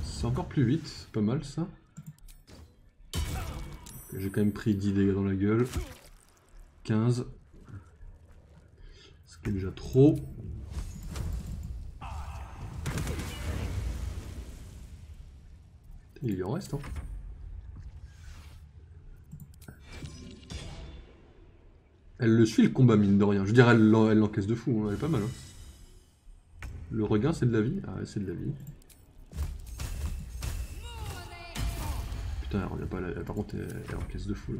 Speaker 1: C'est encore plus vite, pas mal ça. J'ai quand même pris 10 dégâts dans la gueule. 15. Ce qui est déjà trop. Il lui en reste, hein. Elle le suit le combat, mine de rien. Je dirais, elle l'encaisse de fou, hein. Elle est pas mal. Hein. Le regain, c'est de la vie. Ah ouais, c'est de la vie. Putain, elle revient pas là. Par contre, elle encaisse de fou. Là.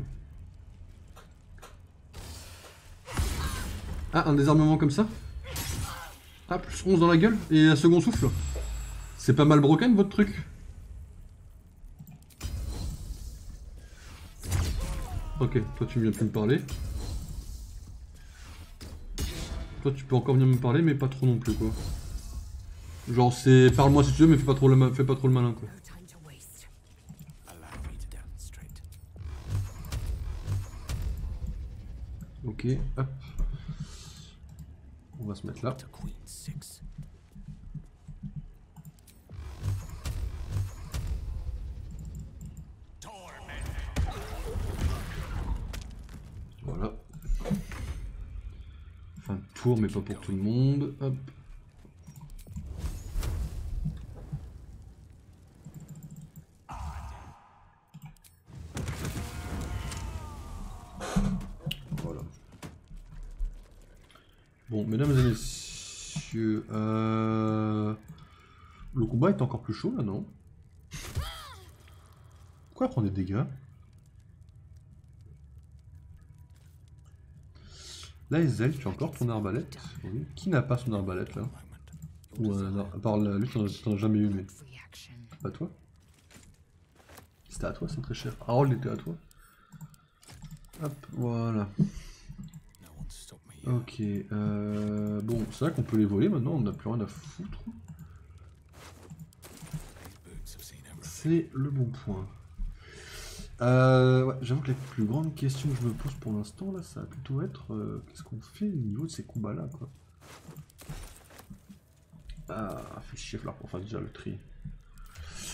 Speaker 1: Ah, un désarmement comme ça. Ah, plus 11 dans la gueule et un second souffle. C'est pas mal broken votre truc? Ok, toi tu viens plus me parler. Toi tu peux encore venir me parler mais pas trop non plus quoi. Genre c'est parle-moi si tu veux mais fais pas trop le malin quoi.
Speaker 3: No time to waste.
Speaker 5: Allow me to demonstrate.
Speaker 1: Ok, hop. On va se mettre là.
Speaker 5: To Queen 6.
Speaker 1: Voilà. Fin de tour mais pas pour tout le monde. Hop. Voilà. Bon, mesdames et messieurs, le combat est encore plus chaud là, non? Pourquoi elle prend des dégâts? Là, Ezel, tu as encore ton arbalète? Oui. Qui n'a pas son arbalète là? Ou à part lui, t'en as jamais eu, mais
Speaker 7: Reaction.
Speaker 1: pas toi? C'était à toi, c'est très cher. Harold était à toi. Hop, voilà.
Speaker 5: No one stop me here.
Speaker 1: Ok, bon, c'est vrai qu'on peut les voler maintenant, on n'a plus rien à foutre.
Speaker 5: These boots have seen everything.
Speaker 1: C'est le bon point. Ouais, j'avoue que la plus grande question que je me pose pour l'instant, là, ça va plutôt être qu'est-ce qu'on fait au niveau de ces combats-là, quoi. Ah, fait chier, il va falloir qu'on fasse déjà le tri.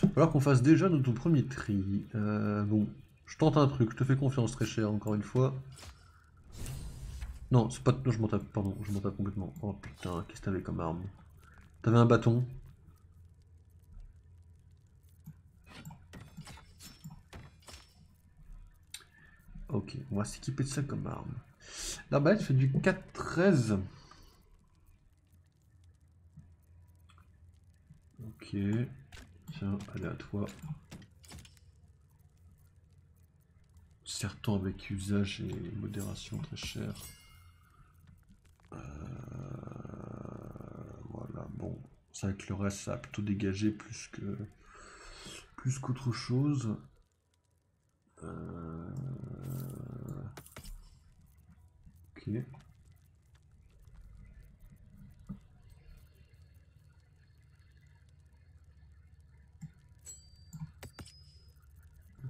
Speaker 1: Il va falloir qu'on fasse déjà notre premier tri. Bon, je tente un truc, je te fais confiance, très cher, encore une fois. Non, c'est pas... Non, je m'en tape, pardon, je m'en tape complètement. Oh putain, qu'est-ce que t'avais comme arme? T'avais un bâton? Ok, on va s'équiper de ça comme arme. L'arbalète fait du 4-13. Ok. Tiens, allez à toi. Sertant avec usage et modération très cher. Voilà, bon. C'est vrai que le reste, ça a plutôt dégagé plus qu'autre chose. Ok. C'est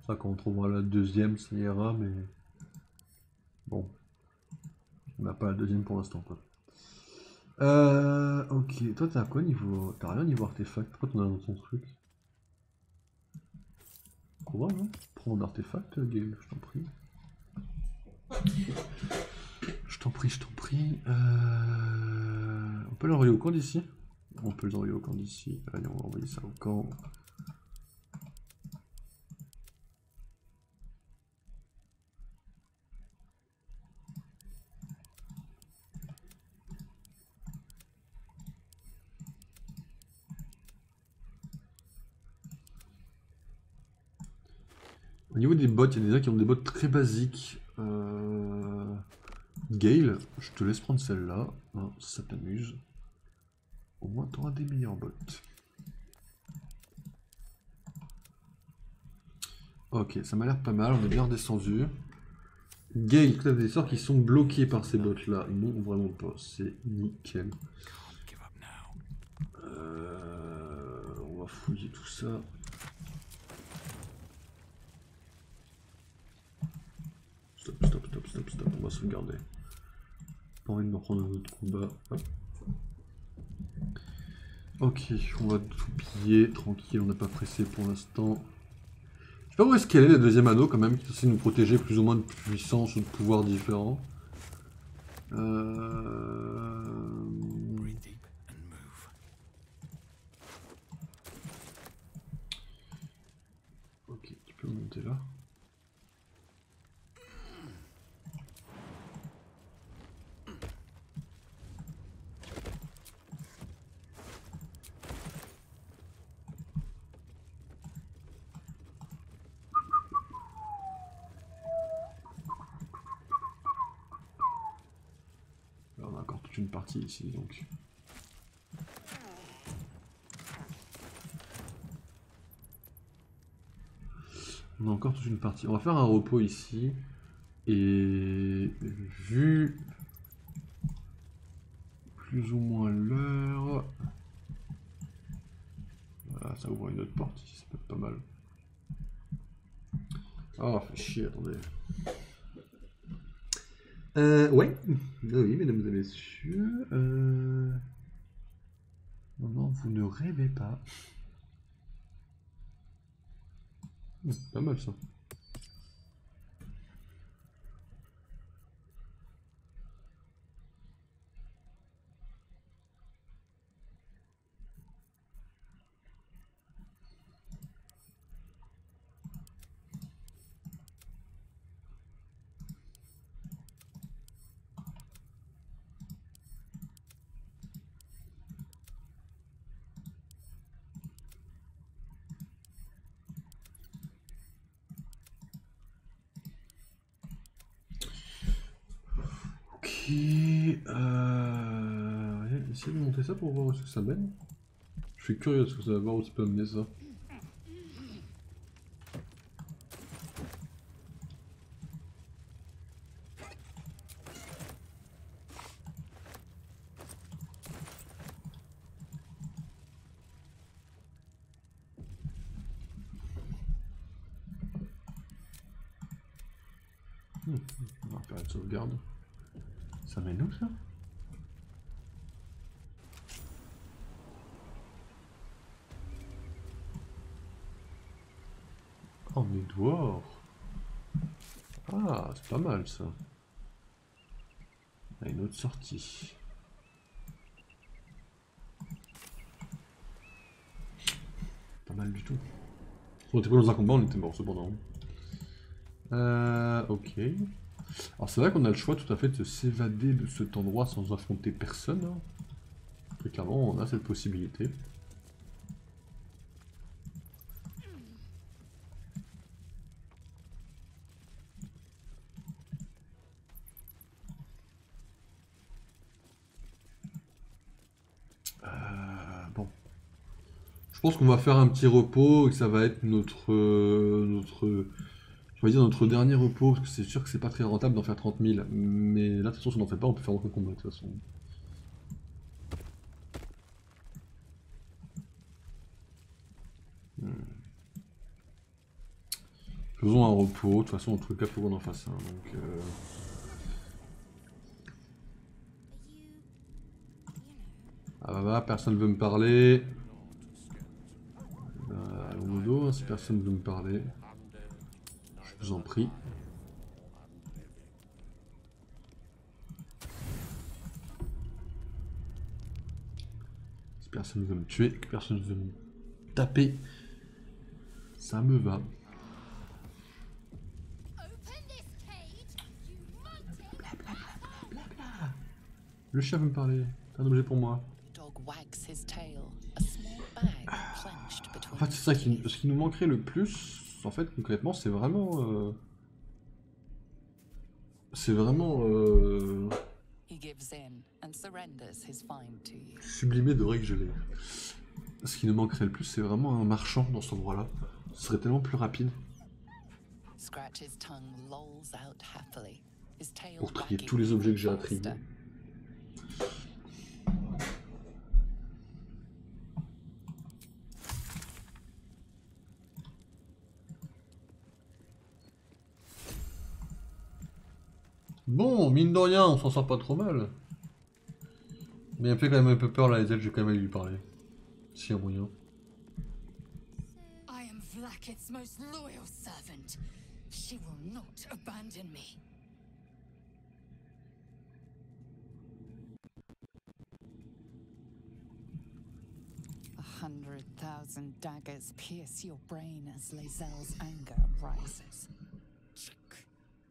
Speaker 1: ça quand on trouvera la deuxième, ça ira, mais bon, on n'a pas la deuxième pour l'instant quoi. Ok, toi t'as quoi niveau... T'as rien niveau artefact, pourquoi t'en as dans ton truc? Quoi, non? Prends mon artefact, Gale, je t'en prie. Je t'en prie, je t'en prie. On peut l'envoyer au camp d'ici? On peut les envoyer au camp d'ici. Allez, on va envoyer ça au camp. Au niveau des bots, il y a des gens qui ont des bots très basiques. Gale, je te laisse prendre celle-là, hein, ça t'amuse. Au moins tu auras des meilleurs bots. Ok, ça m'a l'air pas mal, on est bien redescendu. Gale, tu as des sorts qui sont bloqués par ces bots là. Non, vraiment pas, c'est nickel.
Speaker 5: Can't give up now.
Speaker 1: On va fouiller tout ça. Stop, stop, stop, stop, stop, on va se regarder. Pas envie de me reprendre un autre combat. Hop. Ok, on va tout piller, tranquille, on n'est pas pressé pour l'instant. Je sais pas où est-ce qu'elle est la deuxième anneau quand même, qui est censée nous protéger plus ou moins de puissance ou de pouvoirs différents.
Speaker 5: Breathe deep and move.
Speaker 1: Ok, tu peux monter là. encore toute une partie ici donc. On a encore toute une partie. On va faire un repos ici. Et vu plus ou moins l'heure. Voilà, ça ouvre une autre porte ici, ça peut être pas mal. Ah, fait chier, attendez. Ouais. Oui, mesdames et messieurs. Non, non, vous ne rêvez pas. Pas mal ça. Ok. Essayez de monter ça pour voir où est-ce que ça mène. Je suis curieux de ce que ça va voir où ça peut amener ça. On va faire une sauvegarde. Ça mène où ça? Oh mais dehors. Ah, c'est pas mal ça. Ah, une autre sortie. Pas mal du tout. On était pas dans un combat, on était mort cependant. Ok. Alors c'est vrai qu'on a le choix tout à fait de s'évader de cet endroit sans affronter personne. Hein. Très clairement, on a cette possibilité. Bon. Je pense qu'on va faire un petit repos et que ça va être notre je vais dire notre dernier repos, parce que c'est sûr que c'est pas très rentable d'en faire 30 000. Mais là, de toute façon, si on n'en fait pas, on peut faire aucun combat de toute façon. Faisons un repos, de toute façon, en tout cas, il faut qu'on en fasse un. Donc, ah bah bah, personne veut me parler. Allons dodo, hein, si personne veut me parler. Je vous en prie. Si personne veut me tuer, que personne veut me taper, ça me va. Le chat veut me parler. C'est un objet pour moi. En fait, c'est ça qui, ce qui nous manquerait le plus, en fait, concrètement, c'est vraiment... c'est vraiment... sublimé de règles gelées. Ce qui nous manquerait le plus, c'est vraiment un marchand dans cet endroit-là. Ce serait tellement plus rapide. Pour trier tous les objets que j'ai à trier. Bon, mine de rien, on s'en sort pas trop mal. Mais elle me fait quand même un peu peur là, les ailes, j'ai quand même à lui parler. Si y a moyen.
Speaker 3: I am Vlaakith's most loyal servant. She will not abandon me.
Speaker 7: A 100,000 daggers pierce your brain as Lae'zel's anger rises.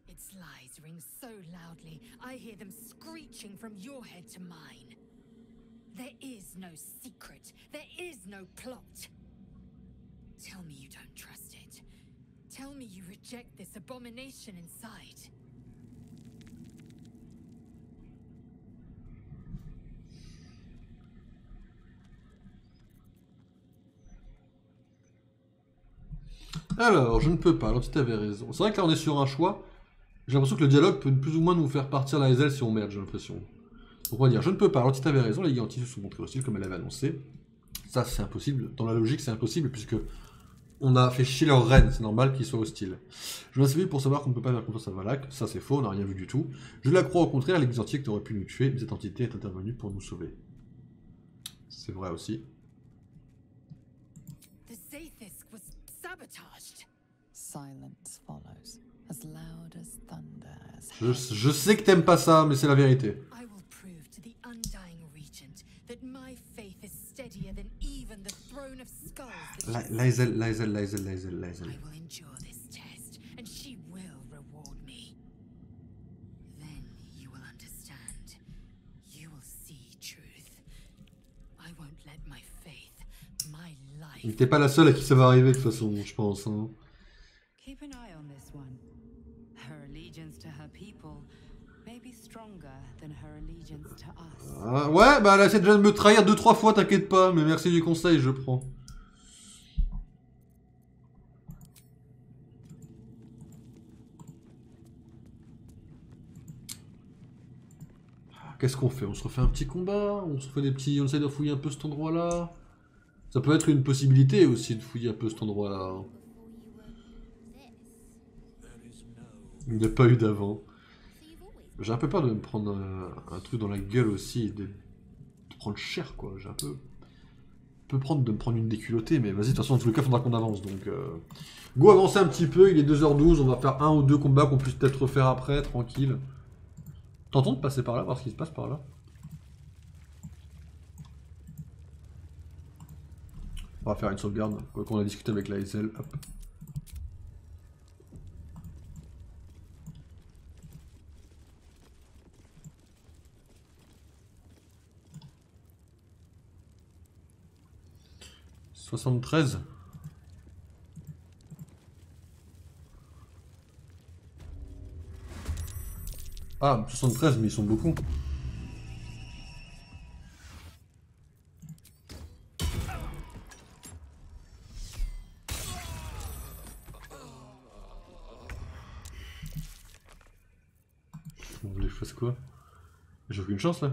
Speaker 3: Its lies ring so loudly, I hear them screeching from your head to mine. There is no secret. There is no plot. Tell me you don't trust it. Tell me you reject this abomination inside.
Speaker 1: Alors, je ne peux pas, l'entité avait raison. C'est vrai que là on est sur un choix. J'ai l'impression que le dialogue peut plus ou moins nous faire partir la SL si on merde, j'ai l'impression. Donc on va dire, je ne peux pas, l'entité avait raison, les Gigantis se sont montrés hostiles comme elle avait annoncé. Ça c'est impossible, dans la logique c'est impossible puisque on a fait chier leur reine, c'est normal qu'ils soient hostiles. Je m'en suis pour savoir qu'on ne peut pas faire confiance à Valak, ça c'est faux, on n'a rien vu du tout. Je la crois au contraire, les Gigantiques qui auraient pu nous tuer, mais cette entité est intervenue pour nous sauver. C'est vrai aussi.
Speaker 3: The Zaithis was sabotaged.
Speaker 7: Silence follows, as loud as thunder, as
Speaker 1: Je sais que t'aimes pas ça, mais c'est la vérité.
Speaker 3: I will prove to the undying regent that my faith is steadier than even the throne of skulls that
Speaker 1: Lae'zel.
Speaker 3: I will endure this test, and she will reward me. Then you will understand. You will see truth. I won't let my faith, my life.
Speaker 1: T'es pas la seule à qui ça va arriver de toute façon, je pense. Hein.
Speaker 3: Keep an eye on this one. Her allegiance to her people may be stronger than her allegiance to us.
Speaker 1: Ah, ouais, bah elle essaie déjà de me trahir 2-3 fois, t'inquiète pas, mais merci du conseil, je prends. Qu'est-ce qu'on fait? On se refait un petit combat? On se fait des petits... On essaie de fouiller un peu cet endroit-là? Ça peut être une possibilité aussi de fouiller un peu cet endroit-là. Il n'y a pas eu d'avant. J'ai un peu peur de me prendre un truc dans la gueule aussi, de prendre cher quoi. J'ai un peu de me prendre une déculottée, mais vas-y, de toute façon, dans tous les cas, il faudra qu'on avance. Donc, go avancer un petit peu, il est 2h12, on va faire 1 ou 2 combats qu'on puisse peut-être refaire après, tranquille. Tentons de passer par là, voir ce qui se passe par là. On va faire une sauvegarde, quoi qu'on a discuté avec la SL, hop. « 73 ». Ah, 73, mais ils sont beaucoup. Vous voulez que je fasse quoi? J'ai aucune chance là.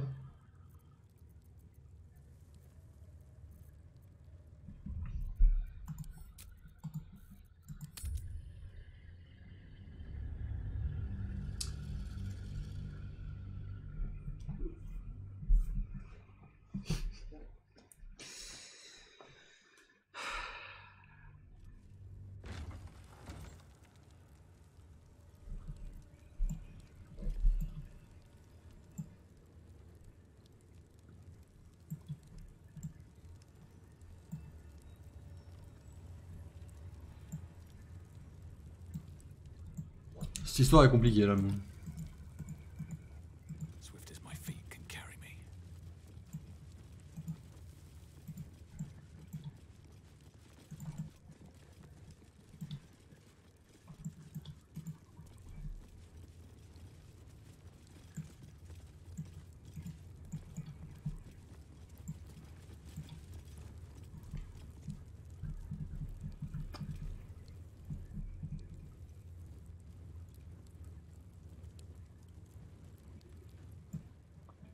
Speaker 1: Cette histoire est compliquée là.
Speaker 2: Swift as my feet can carry me.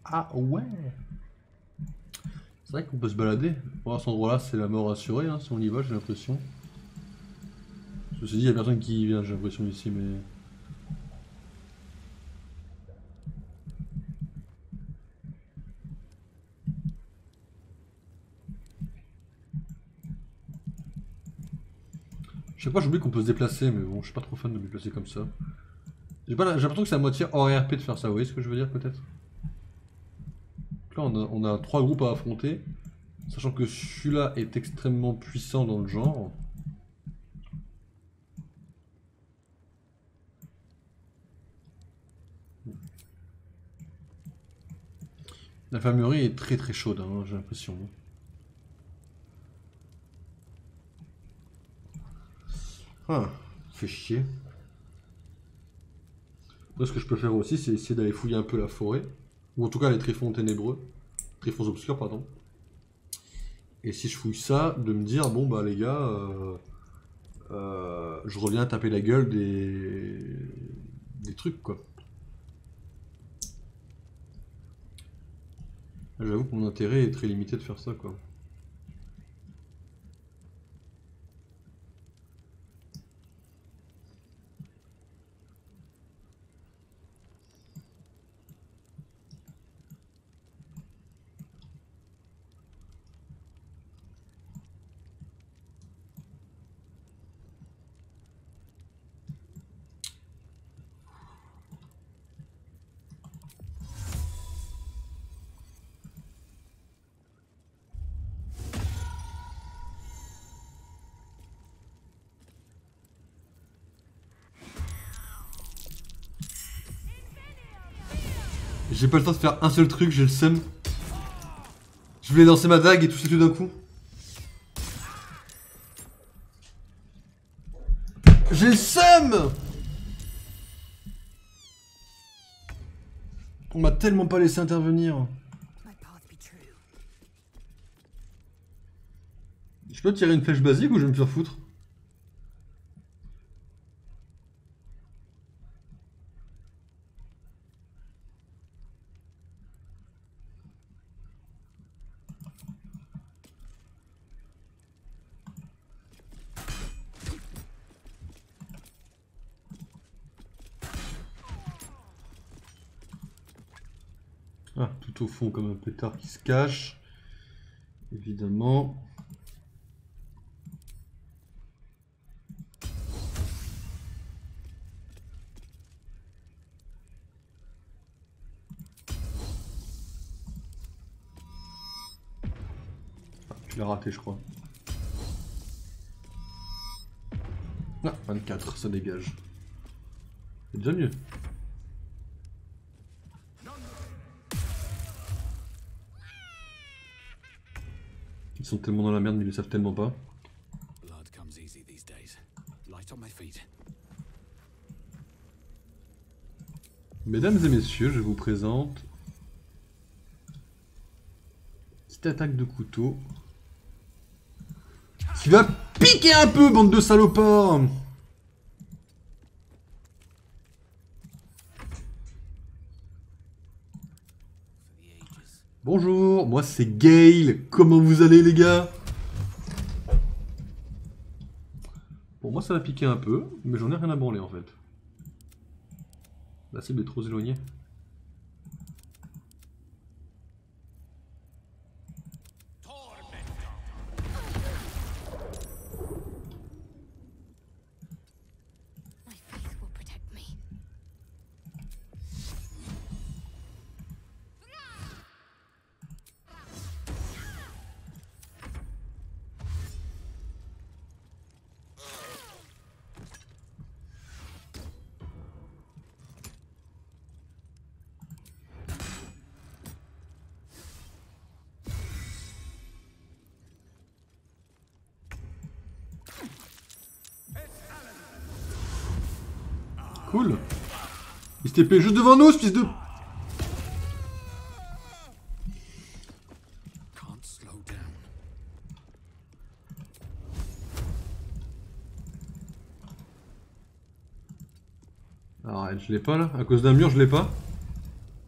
Speaker 1: Ah ouais. C'est vrai qu'on peut se balader. Bon, à cet endroit-là, c'est la mort assurée, hein, si on y va, j'ai l'impression. Ceci dit, il n'y a personne qui y vient, j'ai l'impression ici, mais... Je sais pas, j'oublie qu'on peut se déplacer, mais bon, je suis pas trop fan de me déplacer comme ça. J'ai l'impression que c'est à moitié hors RP de faire ça, vous voyez ce que je veux dire, peut-être? Là, on a 3 groupes à affronter, sachant que celui-là est extrêmement puissant dans le genre. L'infirmerie est très très chaude, hein, j'ai l'impression. Ah, fait chier. Là, ce que je peux faire aussi, c'est essayer d'aller fouiller un peu la forêt. Ou en tout cas les tréfonds ténébreux. Tréfonds obscurs, pardon. Et si je fouille ça, de me dire, bon bah les gars, je reviens taper la gueule des trucs, quoi. J'avoue que mon intérêt est très limité de faire ça, quoi. J'ai pas le temps de faire un seul truc, j'ai le seum. Je voulais lancer ma dague et tout ça tout d'un coup. J'ai le seum! On m'a tellement pas laissé intervenir. Je peux tirer une flèche basique ou je vais me faire foutre? Ah, tout au fond comme un pétard qui se cache. Évidemment. Ah, tu l'as raté je crois. Ah, 24, ça dégage. C'est déjà mieux. Ils sont tellement dans la merde mais ils le savent tellement pas. Mesdames et messieurs, je vous présente petite attaque de couteau qui va piquer un peu, bande de salopards. Bonjour, moi c'est Gale, comment vous allez les gars? Bon, moi ça va piquer un peu, mais j'en ai rien à branler en fait. La cible est trop éloignée. Cool. Il se TP juste devant nous, ce fils de... Arrête, je l'ai pas là. À cause d'un mur, je l'ai pas.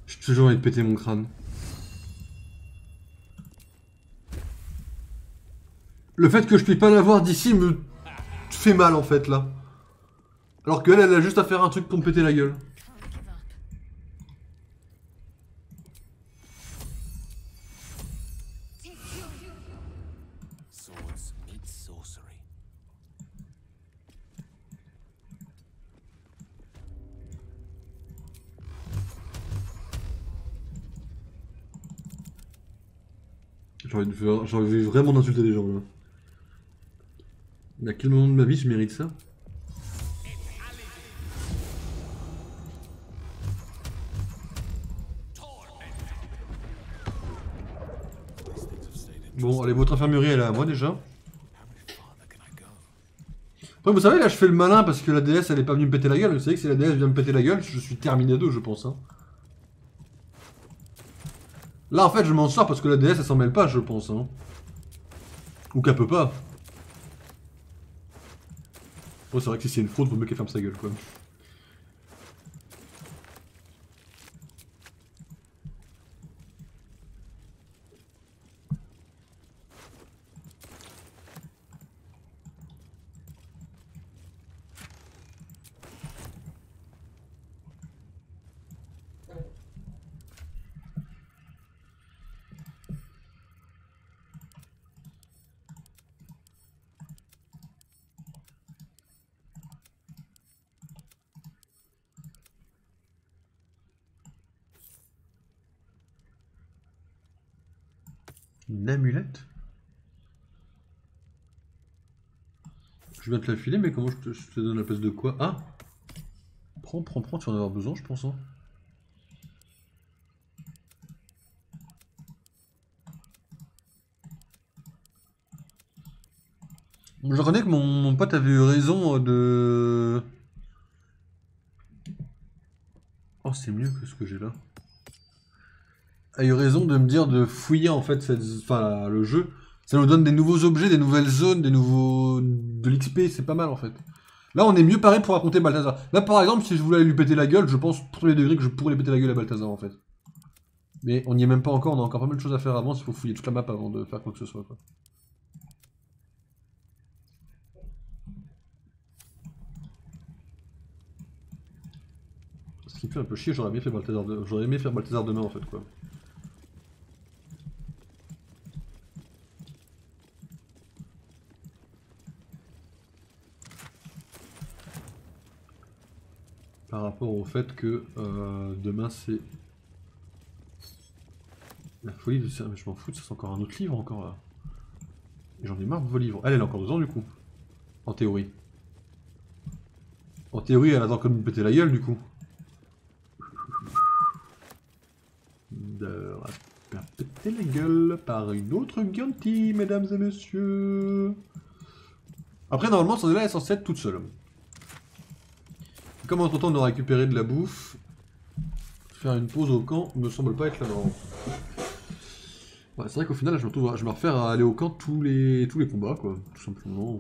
Speaker 1: J'ai toujours envie de péter mon crâne. Le fait que je puisse pas l'avoir d'ici me fait mal en fait là. Alors qu'elle, elle a juste à faire un truc pour me péter la gueule. J'ai envie vraiment d'insulter les gens là. À quel moment de ma vie je mérite ça? Bon, allez, votre infirmerie elle est à moi déjà. Après, vous savez, là je fais le malin parce que la DS elle est pas venue me péter la gueule. Vous savez que si la DS vient me péter la gueule, je suis terminé 2, je pense. Hein. Là en fait, je m'en sors parce que la DS elle s'en mêle pas, je pense. Hein. Ou qu'elle peut pas. Bon, c'est vrai que si c'est une fraude, vaut mieux qu'elle ferme sa gueule, quoi. Une amulette? Je viens te la filer, mais comment je te donne la place de quoi? Ah! Prends, tu vas en avoir besoin, je pense. Hein. Je reconnais que mon pote avait eu raison de... Oh, c'est mieux que ce que j'ai là. A eu raison de me dire de fouiller en fait enfin, le jeu. Ça nous donne des nouveaux objets, des nouvelles zones, de l'XP, c'est pas mal en fait. Là on est mieux paré pour raconter Balthazar. Là par exemple si je voulais lui péter la gueule, je pense pour les degrés que je pourrais lui péter la gueule à Balthazar en fait. Mais on n'y est même pas encore, on a encore pas mal de choses à faire avant, il faut fouiller toute la map avant de faire quoi que ce soit quoi. Ce qui me fait un peu chier, j'aurais aimé faire Balthazar demain en fait quoi. Par rapport au fait que demain c'est la folie de ça, mais je m'en fous, ça c'est encore un autre livre encore là. J'en ai marre de vos livres. Elle a encore 2 ans du coup. En théorie. En théorie elle attend que de me péter la gueule du coup. De faire péter la gueule par une autre Guanti, mesdames et messieurs. Après normalement celle-là est censée être toute seule. Comme entre temps on a récupéré de la bouffe, faire une pause au camp me semble pas être la norme. Ouais, c'est vrai qu'au final je me refais à aller au camp tous les combats quoi, tout simplement.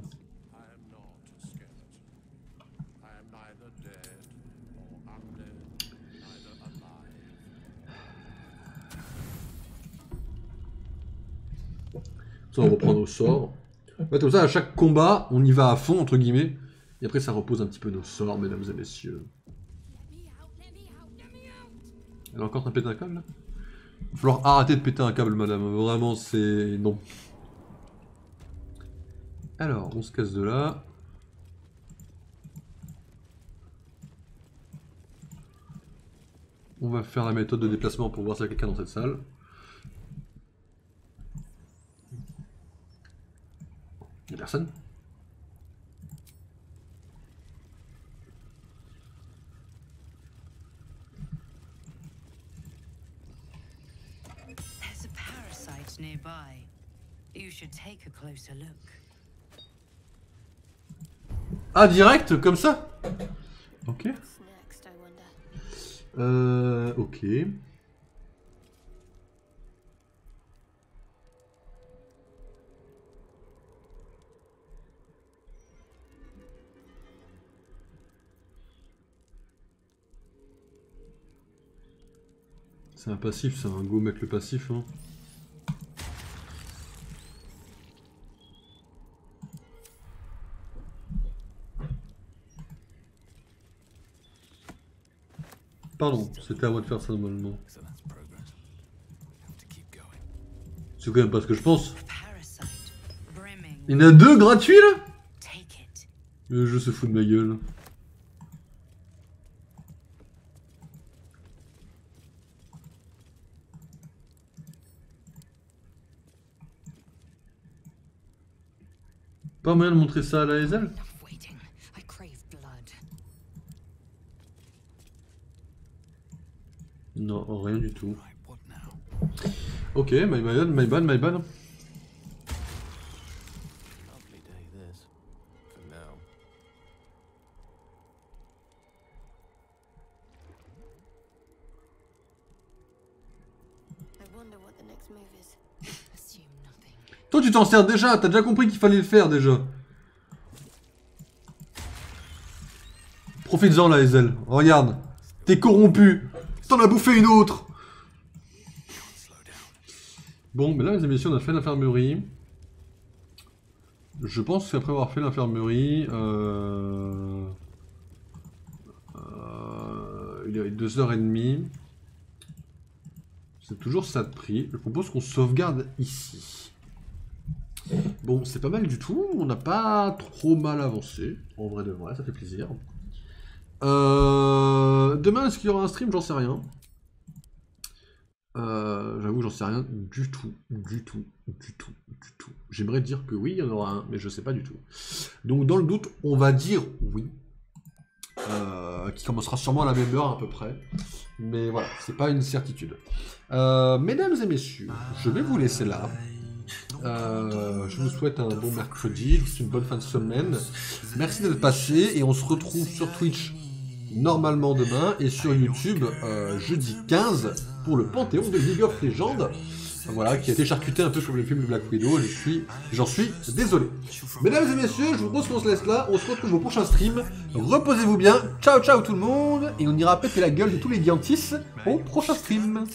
Speaker 1: Ça on reprend nos sorts. Ouais, comme ça à chaque combat on y va à fond entre guillemets. Et après ça repose un petit peu nos sorts, mesdames et messieurs. Elle a encore pété un câble là? Il va falloir arrêter de péter un câble madame, vraiment c'est... non. Alors, on se casse de là. On va faire la méthode de déplacement pour voir s'il y a quelqu'un dans cette salle. Il n'y a personne?
Speaker 3: There's a parasite nearby. You should take a closer look.
Speaker 1: Ah, direct, comme ça? Ok.
Speaker 6: What's next, I wonder?
Speaker 1: Ok. C'est un passif, c'est un go mec le passif. Hein. Pardon, c'était à moi de faire ça normalement. C'est quand même pas ce que je pense. Il y en a 2 gratuits là? Le jeu se fout de ma gueule. Pas moyen de montrer ça à la Hazel? Non, rien du tout. Ok, my bad. Toi tu t'en sers déjà, t'as déjà compris qu'il fallait le faire déjà. Profites-en là, Ezel. Regarde. T'es corrompu. T'en as bouffé une autre. Bon, mais là, les amis, on a fait l'infirmerie. Je pense qu'après avoir fait l'infirmerie, il y avait 2h30. C'est toujours ça de prix. Je propose qu'on sauvegarde ici. Bon, c'est pas mal du tout. On n'a pas trop mal avancé. En vrai de vrai, ça fait plaisir. Demain, est-ce qu'il y aura un stream? J'en sais rien. J'avoue, j'en sais rien du tout. J'aimerais dire que oui, il y en aura un, mais je sais pas du tout. Donc, dans le doute, on va dire oui. Qui commencera sûrement à la même heure à peu près. Mais voilà, c'est pas une certitude. Mesdames et messieurs, je vais vous laisser là. Je vous souhaite un bon mercredi, une bonne fin de semaine. Merci d'être passé et on se retrouve sur Twitch normalement demain et sur YouTube jeudi 15 pour le Panthéon de League of Legends. Voilà, qui a été charcuté un peu comme le film de Black Widow, j'en suis désolé. Mesdames et messieurs, je vous propose qu'on se laisse là, on se retrouve au prochain stream. Reposez-vous bien, ciao ciao tout le monde, et on ira péter la gueule de tous les Giantis au prochain stream.